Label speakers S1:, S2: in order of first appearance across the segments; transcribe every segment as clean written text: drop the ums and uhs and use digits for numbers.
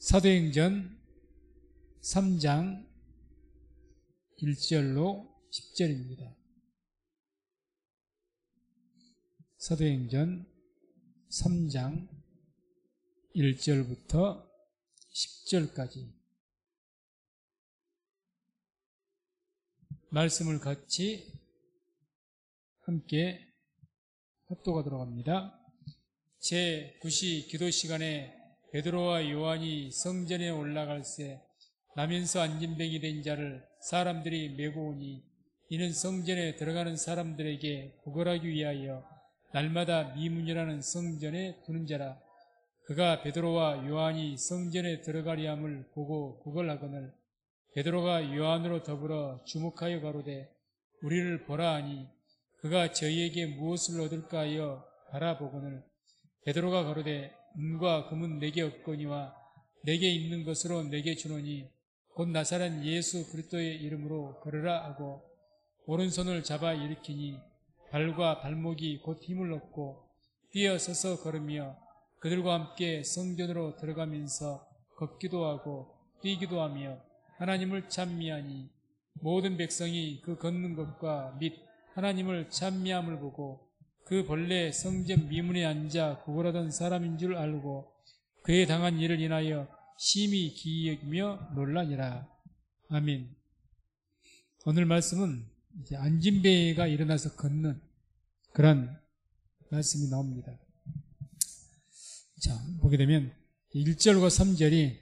S1: 사도행전 3장 1절로 10절입니다. 사도행전 3장 1절부터 10절까지 말씀을 같이 함께 합독하도록 합니다. 제9시 기도 시간에 베드로와 요한이 성전에 올라갈새 나면서 안진뱅이 된 자를 사람들이 메고 오니 이는 성전에 들어가는 사람들에게 구걸하기 위하여 날마다 미문이라는 성전에 두는 자라. 그가 베드로와 요한이 성전에 들어가려 함을 보고 구걸하거늘 베드로가 요한으로 더불어 주목하여 가로되 우리를 보라 하니 그가 저희에게 무엇을 얻을까 하여 바라보거늘 베드로가 가로되 은과 금은 내게 없거니와 내게 있는 것으로 내게 주노니 곧 나사렛 예수 그리스도의 이름으로 걸으라 하고 오른손을 잡아 일으키니 발과 발목이 곧 힘을 얻고 뛰어서서 걸으며 그들과 함께 성전으로 들어가면서 걷기도 하고 뛰기도 하며 하나님을 찬미하니 모든 백성이 그 걷는 것과 및 하나님을 찬미함을 보고 그 본래 성전 미문에 앉아 구걸하던 사람인 줄 알고 그에 당한 일을 인하여 심히 기이 여기며 놀라니라. 아멘. 오늘 말씀은 이제 안진뱅이가 일어나서 걷는 그런 말씀이 나옵니다. 자, 보게 되면 1절과 3절이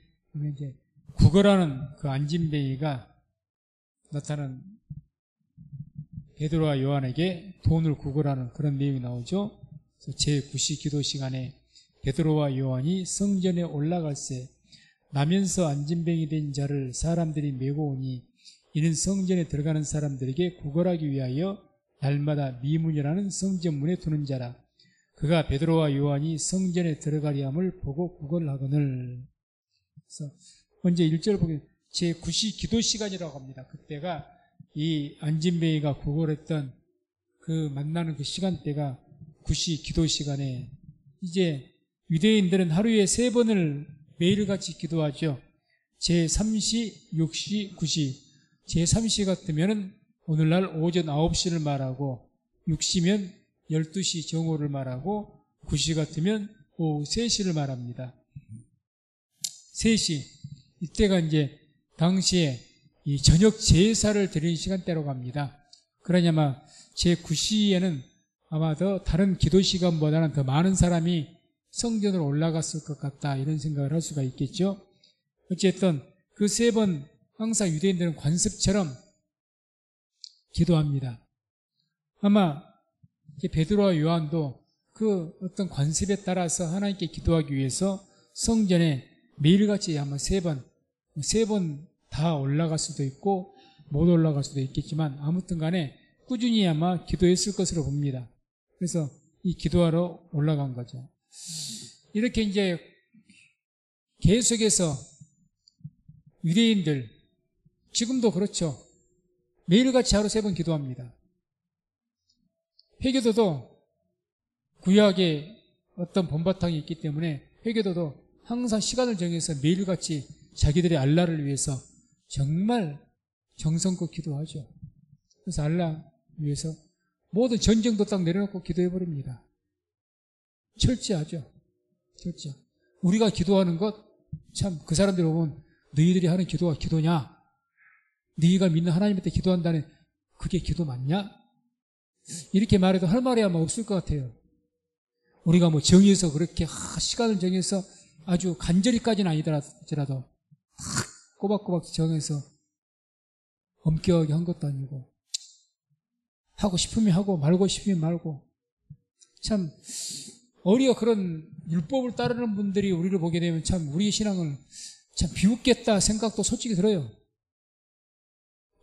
S1: 이제 구걸하는 그 안진뱅이가 나타나는 베드로와 요한에게 돈을 구걸하는 그런 내용이 나오죠. 제9시 기도 시간에 베드로와 요한이 성전에 올라갈새 나면서 안진뱅이 된 자를 사람들이 메고 오니 이는 성전에 들어가는 사람들에게 구걸하기 위하여 날마다 미문이라는 성전문에 두는 자라. 그가 베드로와 요한이 성전에 들어가려 함을 보고 구걸하거늘. 그래서 먼저 1절 보면 제9시 기도 시간이라고 합니다. 그때가 이 안진뱅이가 구걸했던 그 만나는 그 시간대가 9시 기도 시간에 이제 유대인들은 하루에 3번을 매일같이 기도하죠. 제3시, 6시, 9시. 제3시 같으면 오늘날 오전 9시를 말하고 6시면 12시 정오를 말하고 9시 같으면 오후 3시를 말합니다. 3시. 이때가 이제 당시에 이 저녁 제사를 드리는 시간대라고 합니다. 그러냐면 제9시에는 아마 더 다른 기도 시간보다는 더 많은 사람이 성전으로 올라갔을 것 같다 이런 생각을 할 수가 있겠죠. 어쨌든 그 3번 항상 유대인들은 관습처럼 기도합니다. 아마 베드로와 요한도 그 어떤 관습에 따라서 하나님께 기도하기 위해서 성전에 매일같이 아마 3번 다 올라갈 수도 있고 못 올라갈 수도 있겠지만 아무튼 간에 꾸준히 아마 기도했을 것으로 봅니다. 그래서 이 기도하러 올라간 거죠. 이렇게 이제 계속해서 유대인들 지금도 그렇죠. 매일같이 하루 3번 기도합니다. 회개도도 구약에 어떤 본바탕이 있기 때문에 회개도도 항상 시간을 정해서 매일같이 자기들의 알라를 위해서 정말 정성껏 기도하죠. 그래서 알라 위해서 모든 전쟁도 딱 내려놓고 기도해버립니다. 철저하죠. 철저. 우리가 기도하는 것 참 그 사람들 보면 너희들이 하는 기도가 기도냐? 너희가 믿는 하나님한테 기도한다는 그게 기도 맞냐? 이렇게 말해도 할 말이 아마 없을 것 같아요. 우리가 뭐 정해서 그렇게 시간을 정해서 아주 간절히까지는 아니더라도 꼬박꼬박 정해서 엄격하게 한 것도 아니고 하고 싶으면 하고 말고 싶으면 말고 참 우리가 그런 율법을 따르는 분들이 우리를 보게 되면 참 우리의 신앙을 참 비웃겠다 생각도 솔직히 들어요.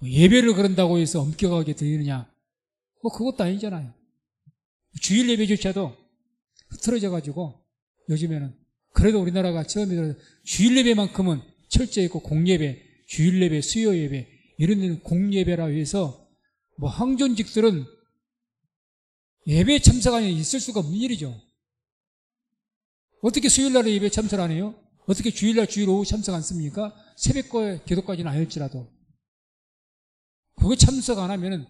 S1: 예배를 그런다고 해서 엄격하게 드리느냐 뭐 그것도 아니잖아요. 주일 예배조차도 흐트러져가지고 요즘에는 그래도 우리나라가 처음에 주일 예배만큼은 철저했고 공예배, 주일 예배, 수요 예배 이런 데는 공예배라 해서 뭐 항존직들은 예배에 참석 안 있을 수가 없는 일이죠. 어떻게 수요일날에 예배에 참석 안 해요? 어떻게 주일 오후 참석 안 씁니까? 새벽 기도까지는 아닐지라도. 그거 참석 안 하면은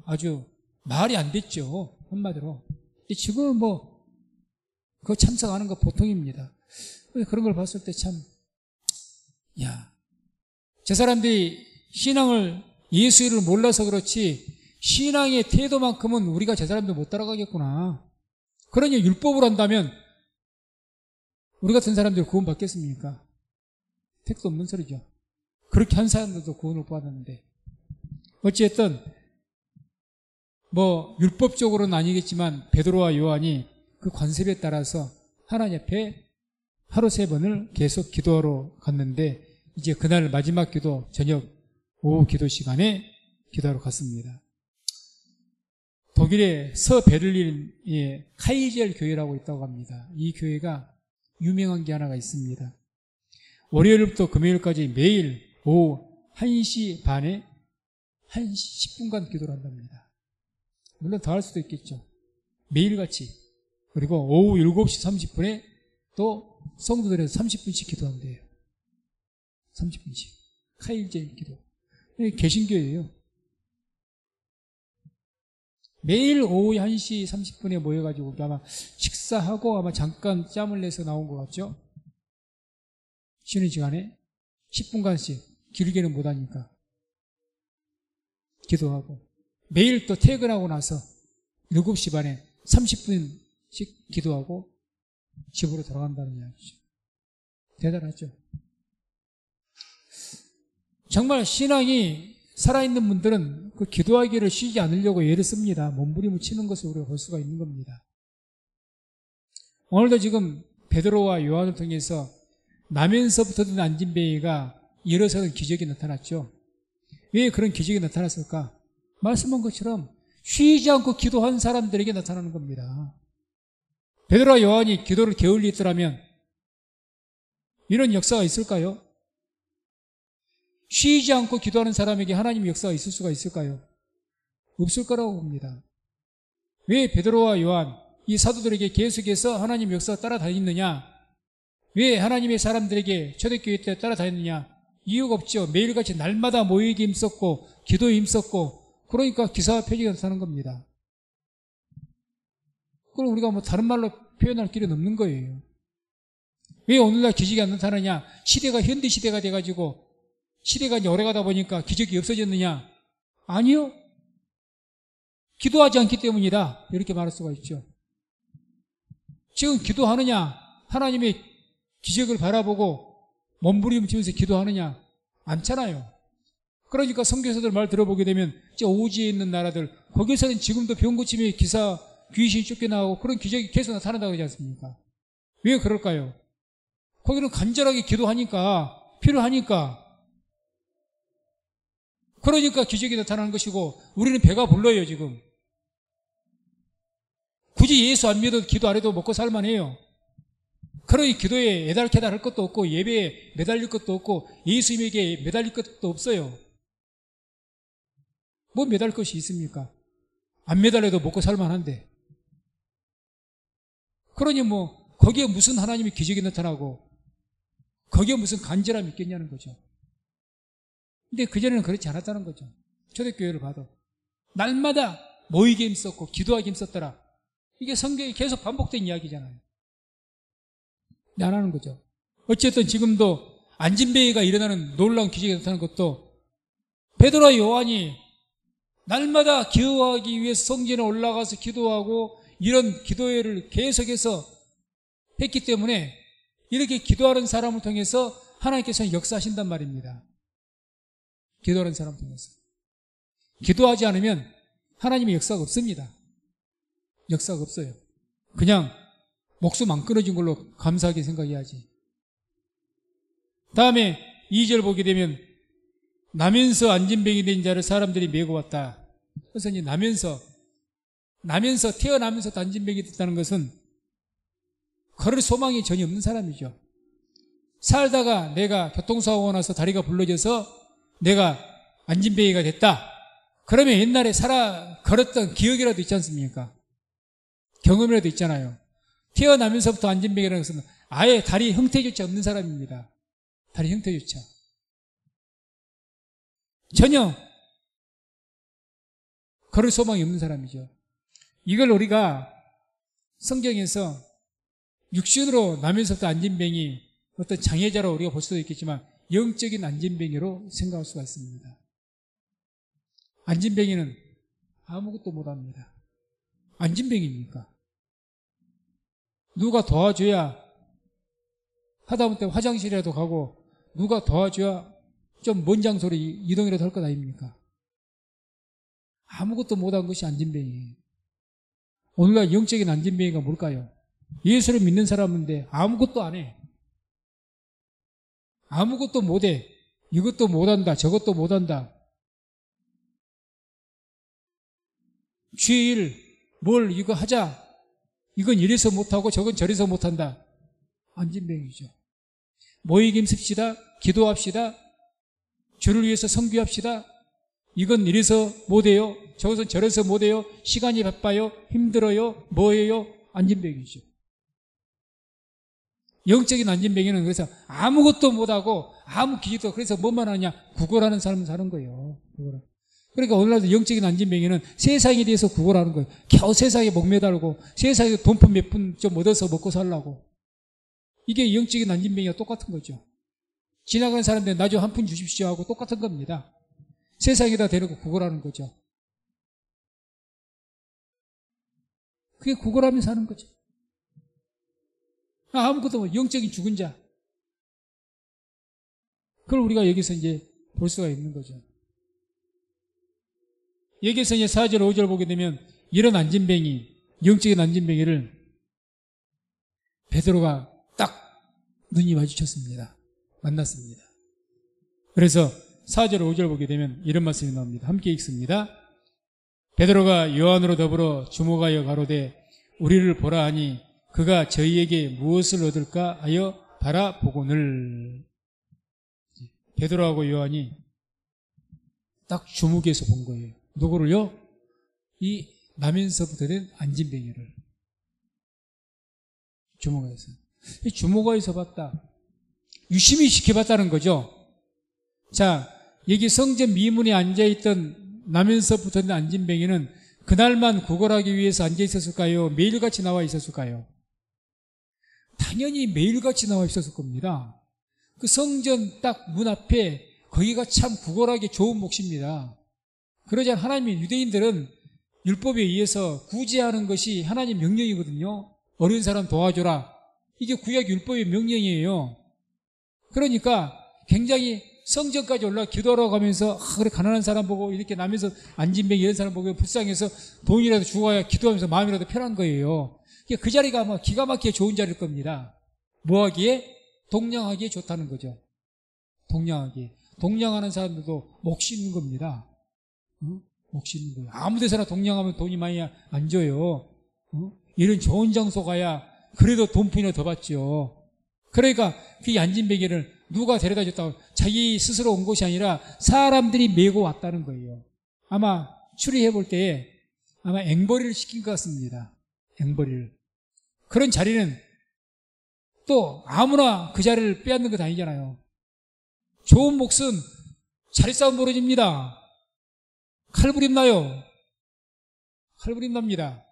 S1: 아주 말이 안 됐죠. 한마디로. 근데 지금은 그거 참석하는 거 보통입니다. 그런 걸 봤을 때 참, 저 사람들이 신앙을, 예수를 몰라서 그렇지, 신앙의 태도만큼은 우리가 저 사람들 못 따라가겠구나. 그러니 율법을 한다면, 우리 같은 사람들 구원 받겠습니까? 택도 없는 소리죠. 그렇게 한 사람들도 구원을 받았는데. 어찌됐든, 율법적으로는 아니겠지만, 베드로와 요한이 그 관습에 따라서 하나님 앞에 하루 3번을 계속 기도하러 갔는데, 이제 그날 마지막 기도, 저녁 오후 기도 시간에 기도하러 갔습니다. 독일의 서베를린의 카이젤 교회라고 있다고 합니다. 이 교회가 유명한 게 하나가 있습니다. 월요일부터 금요일까지 매일 오후 1시 반에 10분간 기도를 한답니다. 물론 더 할 수도 있겠죠. 매일같이. 그리고 오후 7시 30분에 또 성도들에서 30분씩 기도한대요. 30분씩. 카이젤 기도. 개신교예요. 매일 오후 1시 30분에 모여가지고 아마 식사하고 아마 잠깐 짬을 내서 나온 것 같죠? 쉬는 시간에 10분간씩, 길게는 못하니까 기도하고, 매일 또 퇴근하고 나서 7시 반에 30분씩 기도하고 집으로 돌아간다는 이야기죠. 대단하죠? 정말 신앙이 살아있는 분들은 그 기도하기를 쉬지 않으려고 애를 씁니다. 몸부림을 치는 것을 우리가 볼 수가 있는 겁니다. 오늘도 지금 베드로와 요한을 통해서 나면서부터 든 안진뱅이가 일어서는 기적이 나타났죠. 왜 그런 기적이 나타났을까? 말씀한 것처럼 쉬지 않고 기도한 사람들에게 나타나는 겁니다. 베드로와 요한이 기도를 게을리했더라면 이런 역사가 있을까요? 쉬지 않고 기도하는 사람에게 하나님의 역사가 있을 수가 있을까요? 없을 거라고 봅니다. 왜 베드로와 요한, 이 사도들에게 계속해서 하나님의 역사가 따라다녔느냐? 왜 하나님의 사람들에게 초대교회 때 따라다녔느냐? 이유가 없죠. 매일같이 날마다 모이기 힘썼고 기도에 힘썼고, 그러니까 기사와 표적이 나타나는 겁니다. 그걸 우리가 다른 말로 표현할 길은 없는 거예요. 왜 오늘날 기적이 안 나타나냐? 시대가 현대 시대가 돼가지고 시대가 이제 오래 가다 보니까 기적이 없어졌느냐? 아니요. 기도하지 않기 때문이다. 이렇게 말할 수가 있죠. 지금 기도하느냐? 하나님의 기적을 바라보고 몸부림치면서 기도하느냐? 않잖아요. 그러니까 선교사들 말 들어보게 되면 저 오지에 있는 나라들, 거기서는 지금도 병 고침의 기사, 귀신이 쫓겨나고 그런 기적이 계속 나타난다고 하지 않습니까? 왜 그럴까요? 거기는 간절하게 기도하니까, 필요하니까. 그러니까 기적이 나타나는 것이고, 우리는 배가 불러요, 지금. 굳이 예수 안 믿어도 기도 안 해도 먹고 살만해요. 그러니 기도에 애달캐달 할 것도 없고, 예배에 매달릴 것도 없고, 예수님에게 매달릴 것도 없어요. 뭐 매달릴 것이 있습니까? 안 매달려도 먹고 살만한데. 그러니 거기에 무슨 하나님의 기적이 나타나고, 거기에 무슨 간절함이 있겠냐는 거죠. 근데 그전에는 그렇지 않았다는 거죠. 초대교회를 봐도 날마다 모이게 힘썼고 기도하기 힘썼더라. 이게 성경에 계속 반복된 이야기잖아요. 근데 안 하는 거죠. 어쨌든 지금도 안진뱅이가 일어나는 놀라운 기적이 나타나는 것도 베드로와 요한이 날마다 기도하기 위해서 성전에 올라가서 기도하고 이런 기도회를 계속해서 했기 때문에 이렇게 기도하는 사람을 통해서 하나님께서는 역사하신단 말입니다. 기도하는 사람을 통해서. 기도하지 않으면 하나님의 역사가 없습니다. 역사가 없어요. 그냥 목숨 안 끊어진 걸로 감사하게 생각해야지. 다음에 2절 보게 되면 나면서 안진뱅이 된 자를 사람들이 메고 왔다. 그래서 이제 나면서 태어나면서 안진뱅이 됐다는 것은 걸을 소망이 전혀 없는 사람이죠. 살다가 내가 교통사고가 나서 다리가 불러져서 내가 안진뱅이가 됐다. 그러면 옛날에 걸었던 기억이라도 있지 않습니까? 경험이라도 있잖아요. 태어나면서부터 안진뱅이라는 것은 아예 다리 형태조차 없는 사람입니다. 다리 형태조차. 전혀 걸을 소망이 없는 사람이죠. 이걸 우리가 성경에서 육신으로 나면서부터 안진뱅이 어떤 장애자로 우리가 볼 수도 있겠지만 영적인 안진뱅이로 생각할 수가 있습니다. 안진뱅이는 아무것도 못합니다. 안진뱅이니까. 누가 도와줘야 하다못해 화장실이라도 가고 누가 도와줘야 좀 먼 장소로 이동이라도 할 것 아닙니까? 아무것도 못한 것이 안진뱅이에요. 오늘날 영적인 안진뱅이가 뭘까요? 예수를 믿는 사람인데 아무것도 안 해. 아무것도 못해. 이것도 못한다. 저것도 못한다. 주일 뭘 이거 하자. 이건 이래서 못하고 저건 저래서 못한다. 안진뱅이죠. 모이김 씁시다. 기도합시다. 주를 위해서 선교합시다. 이건 이래서 못해요. 저것은 저래서 못해요. 시간이 바빠요. 힘들어요. 뭐예요? 안진뱅이죠. 영적인 안진뱅이는 그래서 아무것도 못하고 아무 기지도 그래서 뭐만 하냐? 구걸하는 사람은 사는 거예요. 그러니까 오늘날도 영적인 안진뱅이는 세상에 대해서 구걸하는 거예요. 겨우 세상에 목매달고 세상에 돈푼 몇 푼 좀 얻어서 먹고 살라고. 이게 영적인 안진뱅이와 똑같은 거죠. 지나가는 사람들 나 좀 한 푼 주십시오 하고 똑같은 겁니다. 세상에다 대놓고 구걸하는 거죠. 그게 구걸하며 사는 거죠. 아무것도 못, 영적인 죽은 자. 그걸 우리가 여기서 이제 볼 수가 있는 거죠. 여기서 이제 4절, 5절 보게 되면 이런 안진뱅이, 영적인 안진뱅이를 베드로가 딱 눈이 마주쳤습니다. 만났습니다. 그래서 4절, 5절 보게 되면 이런 말씀이 나옵니다. 함께 읽습니다. 베드로가 요한으로 더불어 주목하여 가로되 우리를 보라 하니 그가 저희에게 무엇을 얻을까 하여 바라보고늘. 베드로하고 요한이 딱 주목해서 본 거예요. 누구를요? 이 나면서부터 된 안진뱅이를 주목해서. 주목해서 봤다. 유심히 지켜봤다는 거죠. 자, 여기 성전 미문에 앉아있던 나면서부터 된 안진뱅이는 그날만 구걸하기 위해서 앉아있었을까요? 매일같이 나와 있었을까요? 당연히 매일같이 나와 있었을 겁니다. 그 성전 딱 문 앞에 거기가 참 구걸하기 좋은 몫입니다. 그러지 않은 하나님의 유대인들은 율법에 의해서 구제하는 것이 하나님 명령이거든요. 어려운 사람 도와줘라. 이게 구약 율법의 명령이에요. 그러니까 굉장히 성전까지 올라가 기도하러 가면서 그래 가난한 사람 보고 이렇게 나면서 안진뱅이 이런 사람 보고 불쌍해서 돈이라도 주어야 기도하면서 마음이라도 편한 거예요. 그 자리가 아마 기가 막히게 좋은 자리일 겁니다. 뭐하기에? 동냥하기에 좋다는 거죠. 동냥하기에. 동냥하는 사람들도 몫이 있는 겁니다. 몫이 있는 거예요. 아무 데서나 동냥하면 돈이 많이 안 줘요. 이런 좋은 장소 가야 그래도 돈푼이나 더 받죠. 그러니까 그 안진뱅이를 누가 데려다 줬다고 자기 스스로 온 것이 아니라 사람들이 메고 왔다는 거예요. 아마 추리해 볼 때에 아마 앵벌이를 시킨 것 같습니다. 앵벌이를. 그런 자리는 또 아무나 그 자리를 빼앗는 것 아니잖아요. 좋은 몫은 자리싸움 벌어집니다. 칼부림 나요. 칼부림 납니다.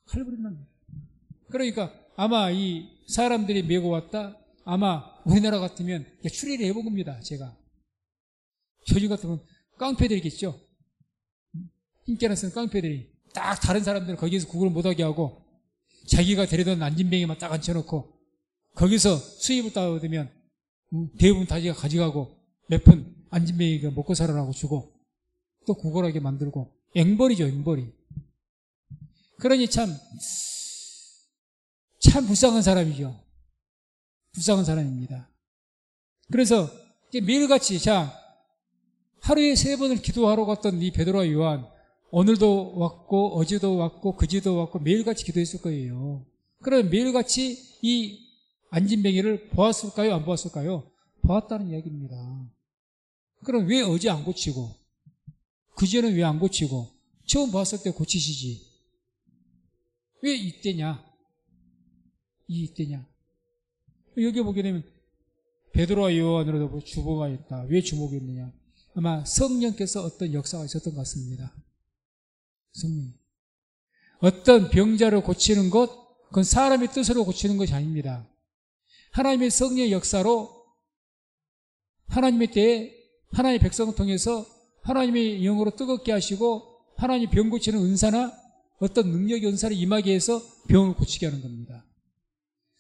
S1: 칼부림 납니다. 그러니까 아마 이 사람들이 메고 왔다. 아마 우리나라 같으면 추리를 해본 겁니다. 제가. 요즘 같으면 깡패들이겠죠. 힘께나 쓰는 깡패들이 딱 다른 사람들은 거기에서 구걸을 못하게 하고 자기가 데려던 안진뱅이만 딱 앉혀놓고 거기서 수입을 딱 얻으면 대부분 다 자기가 가져가고 몇 푼 안진뱅이가 먹고 살아라고 주고 또 구걸하게 만들고 앵벌이죠. 앵벌이. 그러니 참 불쌍한 사람이죠. 불쌍한 사람입니다. 그래서 매일같이 자 하루에 3번을 기도하러 갔던 이 베드로와 요한 오늘도 왔고 어제도 왔고 그제도 왔고 매일같이 기도했을 거예요. 그럼 매일같이 이 안진뱅이를 보았을까요? 안 보았을까요? 보았다는 이야기입니다. 그럼 왜 어제 안 고치고 그제는 왜 안 고치고 처음 봤을 때 고치시지 왜 이때냐? 있더냐? 여기 보게 되면 베드로와 요한으로도 주보가 있다. 왜 주목이 있느냐? 아마 성령께서 어떤 역사가 있었던 것 같습니다. 성령. 어떤 병자를 고치는 것, 그건 사람의 뜻으로 고치는 것이 아닙니다. 하나님의 성령의 역사로 하나님의 때에 하나님의 백성을 통해서 하나님의 영으로 뜨겁게 하시고 하나님이 병 고치는 은사나 어떤 능력의 은사를 임하게 해서 병을 고치게 하는 겁니다.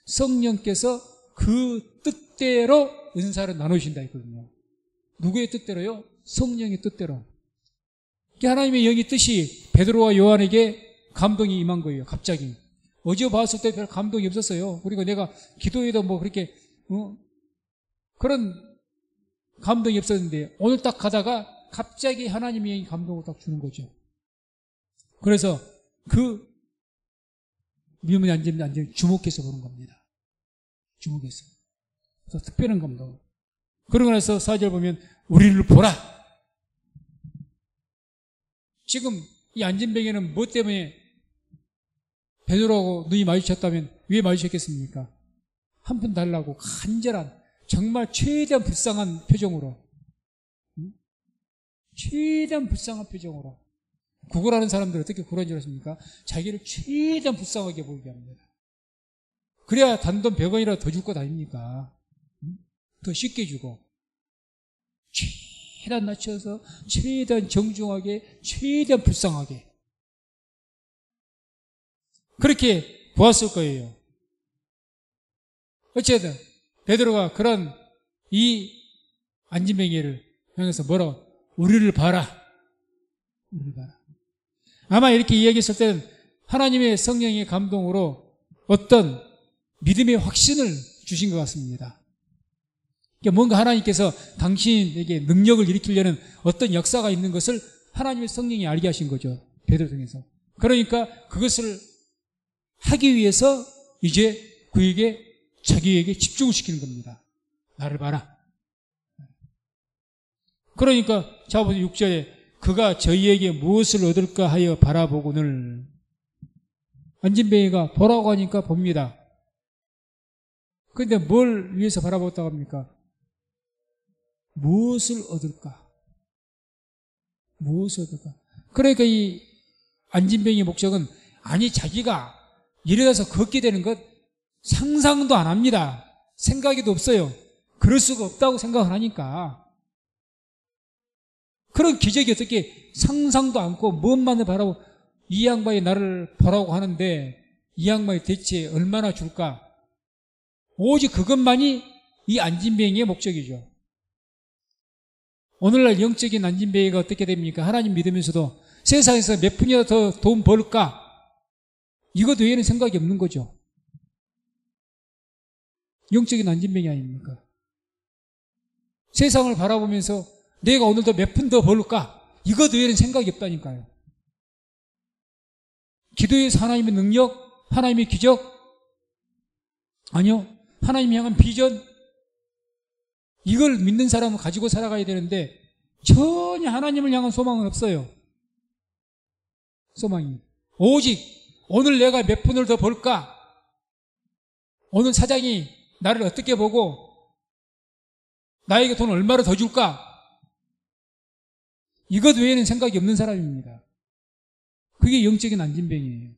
S1: 성령께서 그 뜻대로 은사를 나누신다 했거든요. 누구의 뜻대로요? 성령의 뜻대로. 하나님의 영의 뜻이 베드로와 요한에게 감동이 임한 거예요. 갑자기. 어제 봤을 때 별 감동이 없었어요. 그리고 내가 기도에도 뭐 그렇게 그런 감동이 없었는데 오늘 딱 가다가 갑자기 하나님의 영이 감동을 딱 주는 거죠. 그래서 그 미움이 앉으면 주목해서 보는 겁니다. 주목해서. 그래서 특별한 감동. 그러고 나서 4절 보면 우리를 보라. 지금 이 안진뱅이는 뭐 때문에 베드로하고 눈이 마주쳤다면 왜 마주쳤겠습니까? 한 푼 달라고 간절한 정말 최대한 불쌍한 표정으로 최대한 불쌍한 표정으로 구걸하는 사람들 어떻게 구걸하는 줄 아십니까? 자기를 최대한 불쌍하게 보이게 합니다. 그래야 단돈 100원이라도 더 줄 것 아닙니까? 더 쉽게 주고 최대한 낮춰서 최대한 정중하게 최대한 불쌍하게 그렇게 보았을 거예요. 어쨌든 베드로가 그런 이 안진뱅이를 향해서 뭐라고? 우리를 봐라. 우리를 봐라. 아마 이렇게 이야기했을 때는 하나님의 성령의 감동으로 어떤 믿음의 확신을 주신 것 같습니다. 그러니까 뭔가 하나님께서 당신에게 능력을 일으키려는 어떤 역사가 있는 것을 하나님의 성령이 알게 하신 거죠. 베드로 통해서. 그러니까 그것을 하기 위해서 이제 그에게 자기에게 집중을 시키는 겁니다. 나를 봐라. 그러니까 자 보세요. 6절에 그가 저희에게 무엇을 얻을까 하여 바라보고는 안진뱅이가 보라고 하니까 봅니다. 그런데 뭘 위해서 바라봤다고 합니까? 무엇을 얻을까? 무엇을 얻을까? 그러니까 이 안진뱅이의 목적은 아니 자기가 일어나서 걷게 되는 것 상상도 안 합니다. 생각에도 없어요. 그럴 수가 없다고 생각을 하니까 그런 기적이 어떻게 상상도 않고 뭔만을 바라고 이 양반이 나를 보라고 하는데 이 양반이 대체 얼마나 줄까? 오직 그것만이 이 안진뱅이의 목적이죠. 오늘날 영적인 안진뱅이가 어떻게 됩니까? 하나님 믿으면서도 세상에서 몇 푼이라도 더 돈 벌까? 이것 외에는 생각이 없는 거죠. 영적인 안진뱅이 아닙니까? 세상을 바라보면서 내가 오늘도 몇 푼 더 벌까? 이것 외에는 생각이 없다니까요. 기도에서 하나님의 능력, 하나님의 기적? 아니요. 하나님이 향한 비전? 이걸 믿는 사람은 가지고 살아가야 되는데 전혀 하나님을 향한 소망은 없어요. 소망이. 오직 오늘 내가 몇 푼을 더 벌까? 오늘 사장이 나를 어떻게 보고 나에게 돈 얼마를 더 줄까? 이것 외에는 생각이 없는 사람입니다. 그게 영적인 안진뱅이에요.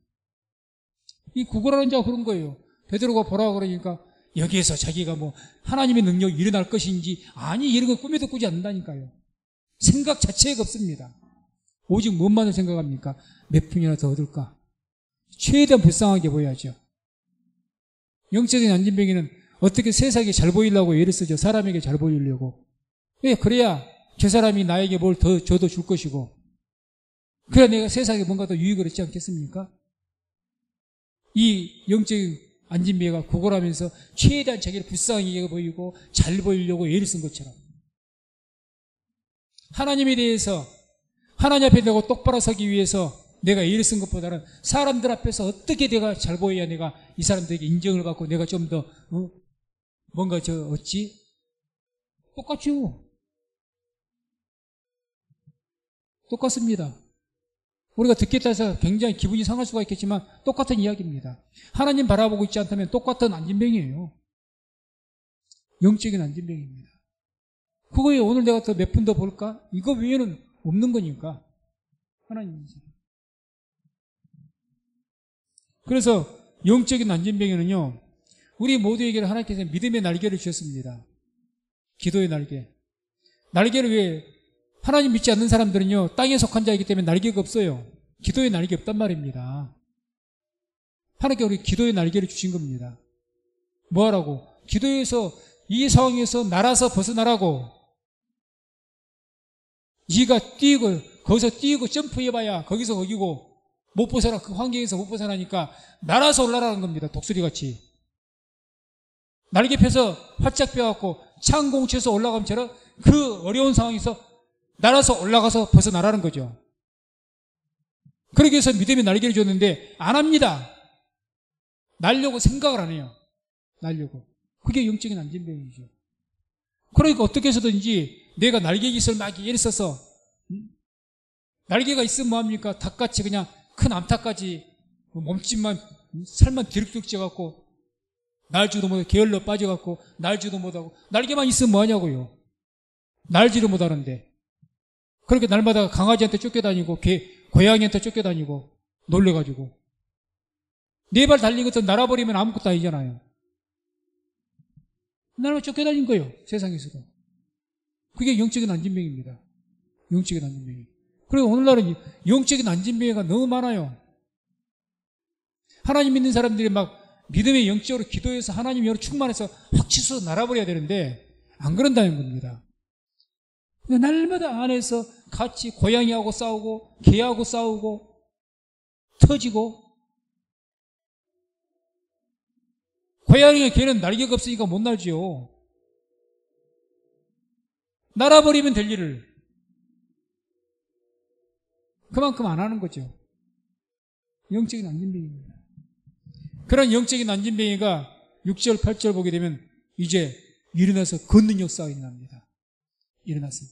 S1: 이 구걸하는 자가 그런 거예요. 베드로가 보라고 그러니까 여기에서 자기가 뭐 하나님의 능력이 일어날 것인지 아니 이런 거 꿈에도 꾸지 않는다니까요. 생각 자체가 없습니다. 오직 뭔만을 생각합니까? 몇 푼이나 더 얻을까? 최대한 불쌍하게 보여야죠. 영적인 안진뱅이는 어떻게 세상에 잘 보이려고 애를 쓰죠. 사람에게 잘 보이려고. 왜? 그래야 저 사람이 나에게 뭘 더 줘도 줄 것이고 그래야 내가 세상에 뭔가 더 유익을 얻지 않겠습니까? 이 영적인 안진뱅이가 구걸하면서 최대한 자기를 불쌍하게 보이고 잘 보이려고 애를 쓴 것처럼 하나님에 대해서 하나님 앞에 내가 똑바로 서기 위해서 내가 애를 쓴 것보다는 사람들 앞에서 어떻게 내가 잘 보여야 내가 이 사람들에게 인정을 받고 내가 좀 더 뭔가 얻지? 똑같죠. 똑같습니다. 우리가 듣겠다 해서 굉장히 기분이 상할 수가 있겠지만 똑같은 이야기입니다. 하나님 바라보고 있지 않다면 똑같은 안진병이에요. 영적인 안진병입니다. 그거에 오늘 내가 더 몇 푼 더 볼까? 이거 외에는 없는 거니까. 하나님이죠. 그래서 영적인 안진병에는요, 우리 모두에게는 하나님께서 믿음의 날개를 주셨습니다. 기도의 날개. 날개를 왜, 하나님 믿지 않는 사람들은요, 땅에 속한 자이기 때문에 날개가 없어요. 기도의 날개 없단 말입니다. 하나님께 우리 기도의 날개를 주신 겁니다. 뭐 하라고? 기도에서, 이 상황에서 날아서 벗어나라고. 네가 뛰고, 거기서 뛰고 점프해봐야 거기서 거기고, 못 벗어나, 그 환경에서 못 벗어나니까 날아서 올라라는 겁니다. 독수리같이. 날개 펴서 활짝 펴갖고 창공 쳐서 올라가면처럼 그 어려운 상황에서 날아서 올라가서 벗어나라는 거죠. 그러기 위해서 믿음의 날개를 줬는데 안 합니다. 날려고 생각을 안 해요. 날려고. 그게 영적인 안진병이죠. 그러니까 어떻게 해서든지 내가 날개 깃을 막 예를 써서 날개가 있으면 뭐합니까? 닭같이 그냥 큰 암탉까지 몸집만 살만 뒤룩뒤룩 쪄갖고 날지도 못하고 게을러 빠져갖고 날지도 못하고 날개만 있으면 뭐하냐고요. 날지도 못하는데 그렇게 날마다 강아지한테 쫓겨다니고 고양이한테 쫓겨다니고 놀래가지고 네 발 달린 것도 날아버리면 아무것도 아니잖아요. 날마다 쫓겨다닌 거예요. 세상에서도. 그게 영적인 안진병입니다. 영적인 안진병이. 그리고 오늘날은 영적인 안진병이가 너무 많아요. 하나님 믿는 사람들이 막 믿음의 영적으로 기도해서 하나님 영으로 충만해서 확 치솟아 날아버려야 되는데 안 그런다는 겁니다. 날마다 안에서 같이 고양이하고 싸우고 개하고 싸우고 터지고 고양이가 개는 날개가 없으니까 못 날지요. 날아버리면 될 일을 그만큼 안 하는 거죠. 영적인 안진병입니다. 그런 영적인 안진병이가 6절 8절 보게 되면 이제 일어나서 걷는 역사가 일어납니다. 일어나서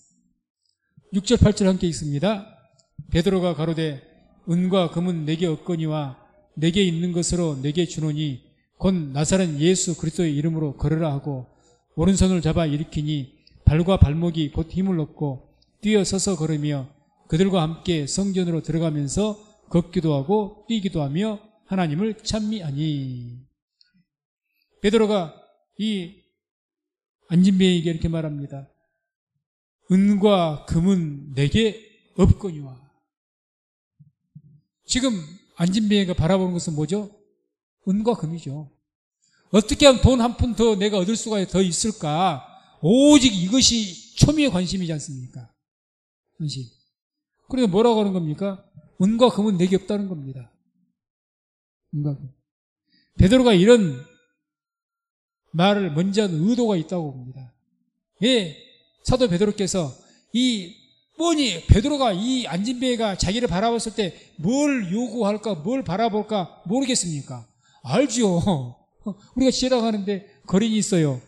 S1: 6절 8절 함께 읽습니다. 베드로가 가로되 은과 금은 내게 없거니와 내게 있는 것으로 내게 주노니 곧 나사렛 예수 그리스도의 이름으로 걸으라 하고 오른손을 잡아 일으키니 발과 발목이 곧 힘을 얻고 뛰어서서 걸으며 그들과 함께 성전으로 들어가면서 걷기도 하고 뛰기도 하며 하나님을 찬미하니. 베드로가 이 안진병에게 이렇게 말합니다. 은과 금은 내게 없거니와. 지금 안진병이가 바라보는 것은 뭐죠? 은과 금이죠. 어떻게 하면 돈 한 푼 더 내가 얻을 수가 더 있을까? 오직 이것이 초미의 관심이지 않습니까? 관심. 그래서 뭐라고 하는 겁니까? 은과 금은 내게 없다는 겁니다. 은과 금. 베드로가 이런 말을 먼저 한 의도가 있다고 봅니다. 예, 사도 베드로께서 이 뻔히 베드로가 이 안진병이가 자기를 바라봤을 때 뭘 요구할까, 뭘 바라볼까 모르겠습니까? 알죠. 우리가 지나가는데 거린이 있어요.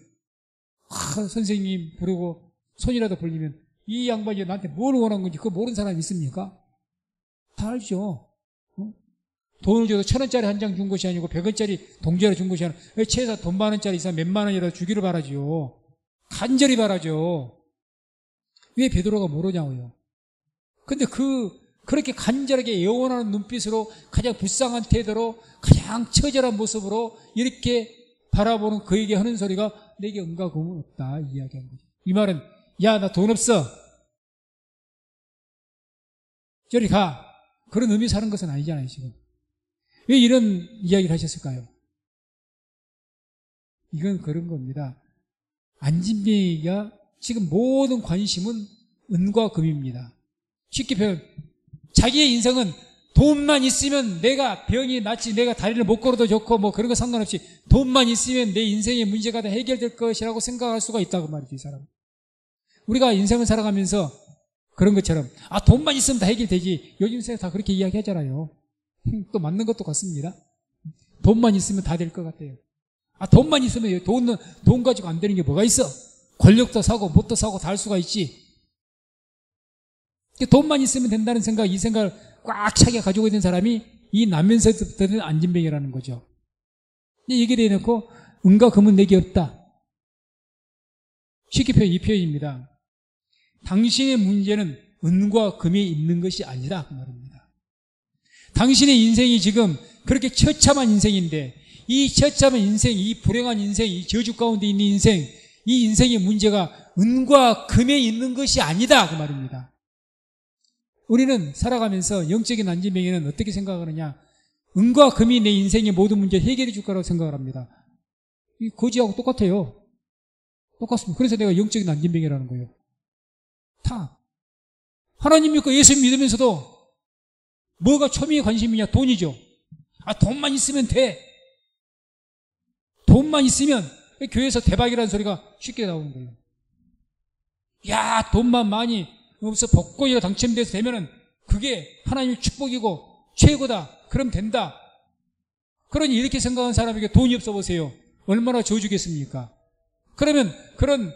S1: 선생님 부르고 손이라도 벌리면 이 양반이 나한테 뭘 원한 건지 그거 모르는 사람이 있습니까? 다 알죠. 돈을 줘도 1,000원짜리 한 장 준 것이 아니고 100원짜리 동전을 준 것이 아니고 최소 돈 많은짜리 이상 몇만 원이라도 주기를 바라죠. 간절히 바라죠. 왜 베드로가 모르냐고요. 근데 그렇게 간절하게 애원하는 눈빛으로 가장 불쌍한 태도로 가장 처절한 모습으로 이렇게 바라보는 그에게 하는 소리가 내게 은과 금은 없다 이야기한 거죠. 이 말은 야 나 돈 없어 저리 가 그런 의미에서 하는 것은 아니잖아요. 지금 왜 이런 이야기를 하셨을까요? 이건 그런 겁니다. 안진병이가 지금 모든 관심은 은과 금입니다. 쉽게 표현 자기의 인생은 돈만 있으면 내가 병이 낫지 내가 다리를 못 걸어도 좋고 뭐 그런 거 상관없이 돈만 있으면 내 인생의 문제가 다 해결될 것이라고 생각할 수가 있다고 말이죠. 이 사람. 우리가 인생을 살아가면서 그런 것처럼 돈만 있으면 다 해결되지 요즘 세상 다 그렇게 이야기하잖아요. 또 맞는 것도 같습니다. 돈만 있으면 다 될 것 같아요. 돈만 있으면 돈 가지고 안 되는 게 뭐가 있어? 권력도 사고 뭣도 사고 다 할 수가 있지. 돈만 있으면 된다는 생각, 이 생각을 꽉 차게 가지고 있는 사람이 이 나면서부터는 안진뱅이라는 거죠. 얘기를 해놓고 은과 금은 내게 없다. 쉽게 표현 이 표현입니다. 당신의 문제는 은과 금에 있는 것이 아니라 그 말입니다. 당신의 인생이 지금 그렇게 처참한 인생인데 이 처참한 인생, 이 불행한 인생, 이 저주 가운데 있는 인생, 이 인생의 문제가 은과 금에 있는 것이 아니다 그 말입니다. 우리는 살아가면서 영적인 안진뱅이는 어떻게 생각하느냐, 은과 금이 내 인생의 모든 문제 해결해 줄 거라고 생각을 합니다. 이 거지하고 똑같아요. 똑같습니다. 그래서 내가 영적인 안진뱅이라는 거예요. 다 하나님 믿고 예수 믿으면서도 뭐가 초미의 관심이냐? 돈이죠. 돈만 있으면 돼. 돈만 있으면. 교회에서 대박이라는 소리가 쉽게 나오는 거예요. 야, 돈만 많이 없어 복권이라 당첨돼서 되면은 그게 하나님의 축복이고 최고다. 그럼 된다. 그러니 이렇게 생각하는 사람에게 돈이 없어 보세요. 얼마나 저주겠습니까? 그러면 그런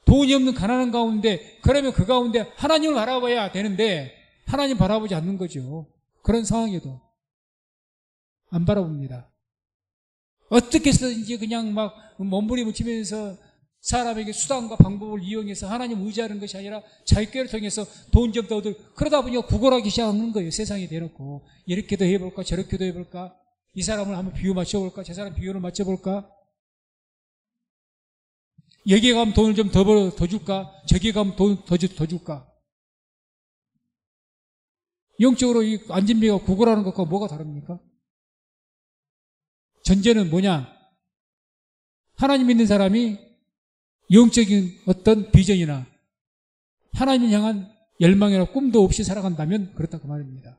S1: 돈이 없는 가난한 가운데, 그러면 그 가운데 하나님을 바라봐야 되는데 하나님 바라보지 않는 거죠. 그런 상황에도 안 바라봅니다. 어떻게 해서든지 그냥 막 몸부림치면서 사람에게 수단과 방법을 이용해서 하나님 의지하는 것이 아니라 자기 꾀를 통해서 돈 좀 더 얻을, 그러다 보니까 구걸하기 시작하는 거예요. 세상에 대놓고 이렇게도 해볼까 저렇게도 해볼까, 이 사람을 한번 비유 맞춰볼까 저 사람 비유를 맞춰볼까, 여기에 가면 돈을 좀 더 줄까 저기에 가면 돈 더 줄까. 영적으로 이 안진뱅이가 구걸하는 것과 뭐가 다릅니까? 전제는 뭐냐? 하나님 믿는 사람이 영적인 어떤 비전이나 하나님을 향한 열망이나 꿈도 없이 살아간다면 그렇다 그 말입니다.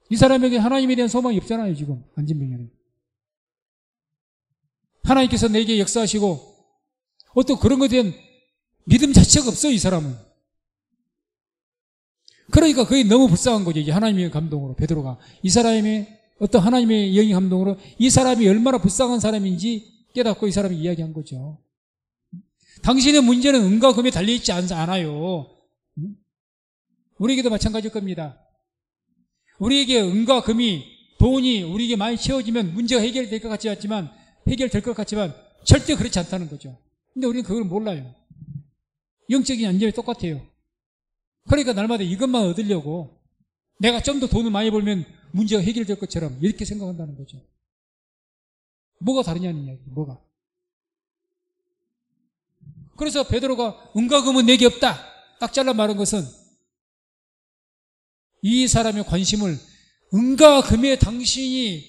S1: 이 사람에게 하나님에 대한 소망이 없잖아요. 지금 안진뱅이는 하나님께서 내게 역사하시고 어떤 그런 것에 대한 믿음 자체가 없어요. 이 사람은. 그러니까 그게 너무 불쌍한 거죠. 이제 하나님의 감동으로 베드로가 이 사람의 어떤 하나님의 영의 감동으로 이 사람이 얼마나 불쌍한 사람인지 깨닫고 이 사람이 이야기한 거죠. 당신의 문제는 은과 금에 달려있지 않아요. 우리에게도 마찬가지일 겁니다. 우리에게 은과 금이, 돈이 우리에게 많이 채워지면 문제가 해결될 것 같지만 절대 그렇지 않다는 거죠. 근데 우리는 그걸 몰라요. 영적인 안전이 똑같아요. 그러니까 날마다 이것만 얻으려고 내가 좀 더 돈을 많이 벌면 문제가 해결될 것처럼 이렇게 생각한다는 거죠. 뭐가 다르냐는 이야기, 뭐가. 그래서 베드로가 은과 금은 내게 없다 딱 잘라 말한 것은 이 사람의 관심을 은과 금에 당신이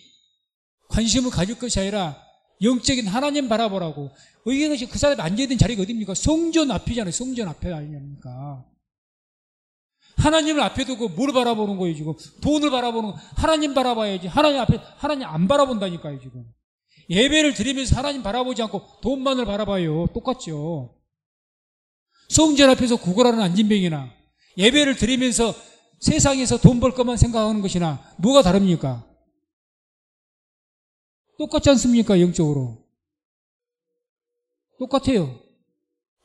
S1: 관심을 가질 것이 아니라 영적인 하나님 바라보라고. 이것이 그 사람이 앉아있는 자리가 어딥니까? 성전 앞이잖아요. 성전 앞에 아니냐니까. 하나님을 앞에 두고 뭘 바라보는 거예요 지금? 돈을 바라보는 거. 하나님 바라봐야지. 하나님 앞에 하나님 안 바라본다니까요 지금. 예배를 드리면서 하나님 바라보지 않고 돈만을 바라봐요. 똑같죠. 성전 앞에서 구걸하는 안진뱅이나 예배를 드리면서 세상에서 돈 벌 것만 생각하는 것이나 뭐가 다릅니까? 똑같지 않습니까? 영적으로 똑같아요.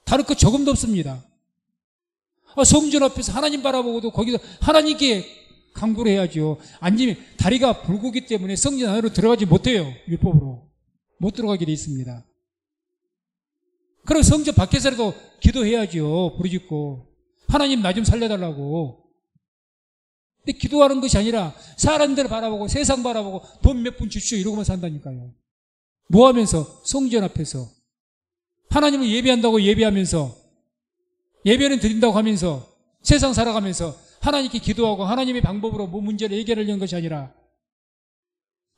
S1: 다를 것 조금도 없습니다. 성전 앞에서 하나님 바라보고도 거기서 하나님께 간구를 해야죠. 아니면 다리가 불구기 때문에 성전 안으로 들어가지 못해요. 율법으로 못 들어가게 돼 있습니다. 그럼 성전 밖에서라도 기도해야죠. 부르짖고 하나님 나 좀 살려달라고. 근데 기도하는 것이 아니라 사람들 바라보고 세상 바라보고 돈 몇 푼 주십시오 이러고만 산다니까요. 뭐 하면서? 성전 앞에서 하나님을 예배한다고 예배하면서 예배는 드린다고 하면서 세상 살아가면서 하나님께 기도하고 하나님의 방법으로 뭐 문제를 해결하려는 것이 아니라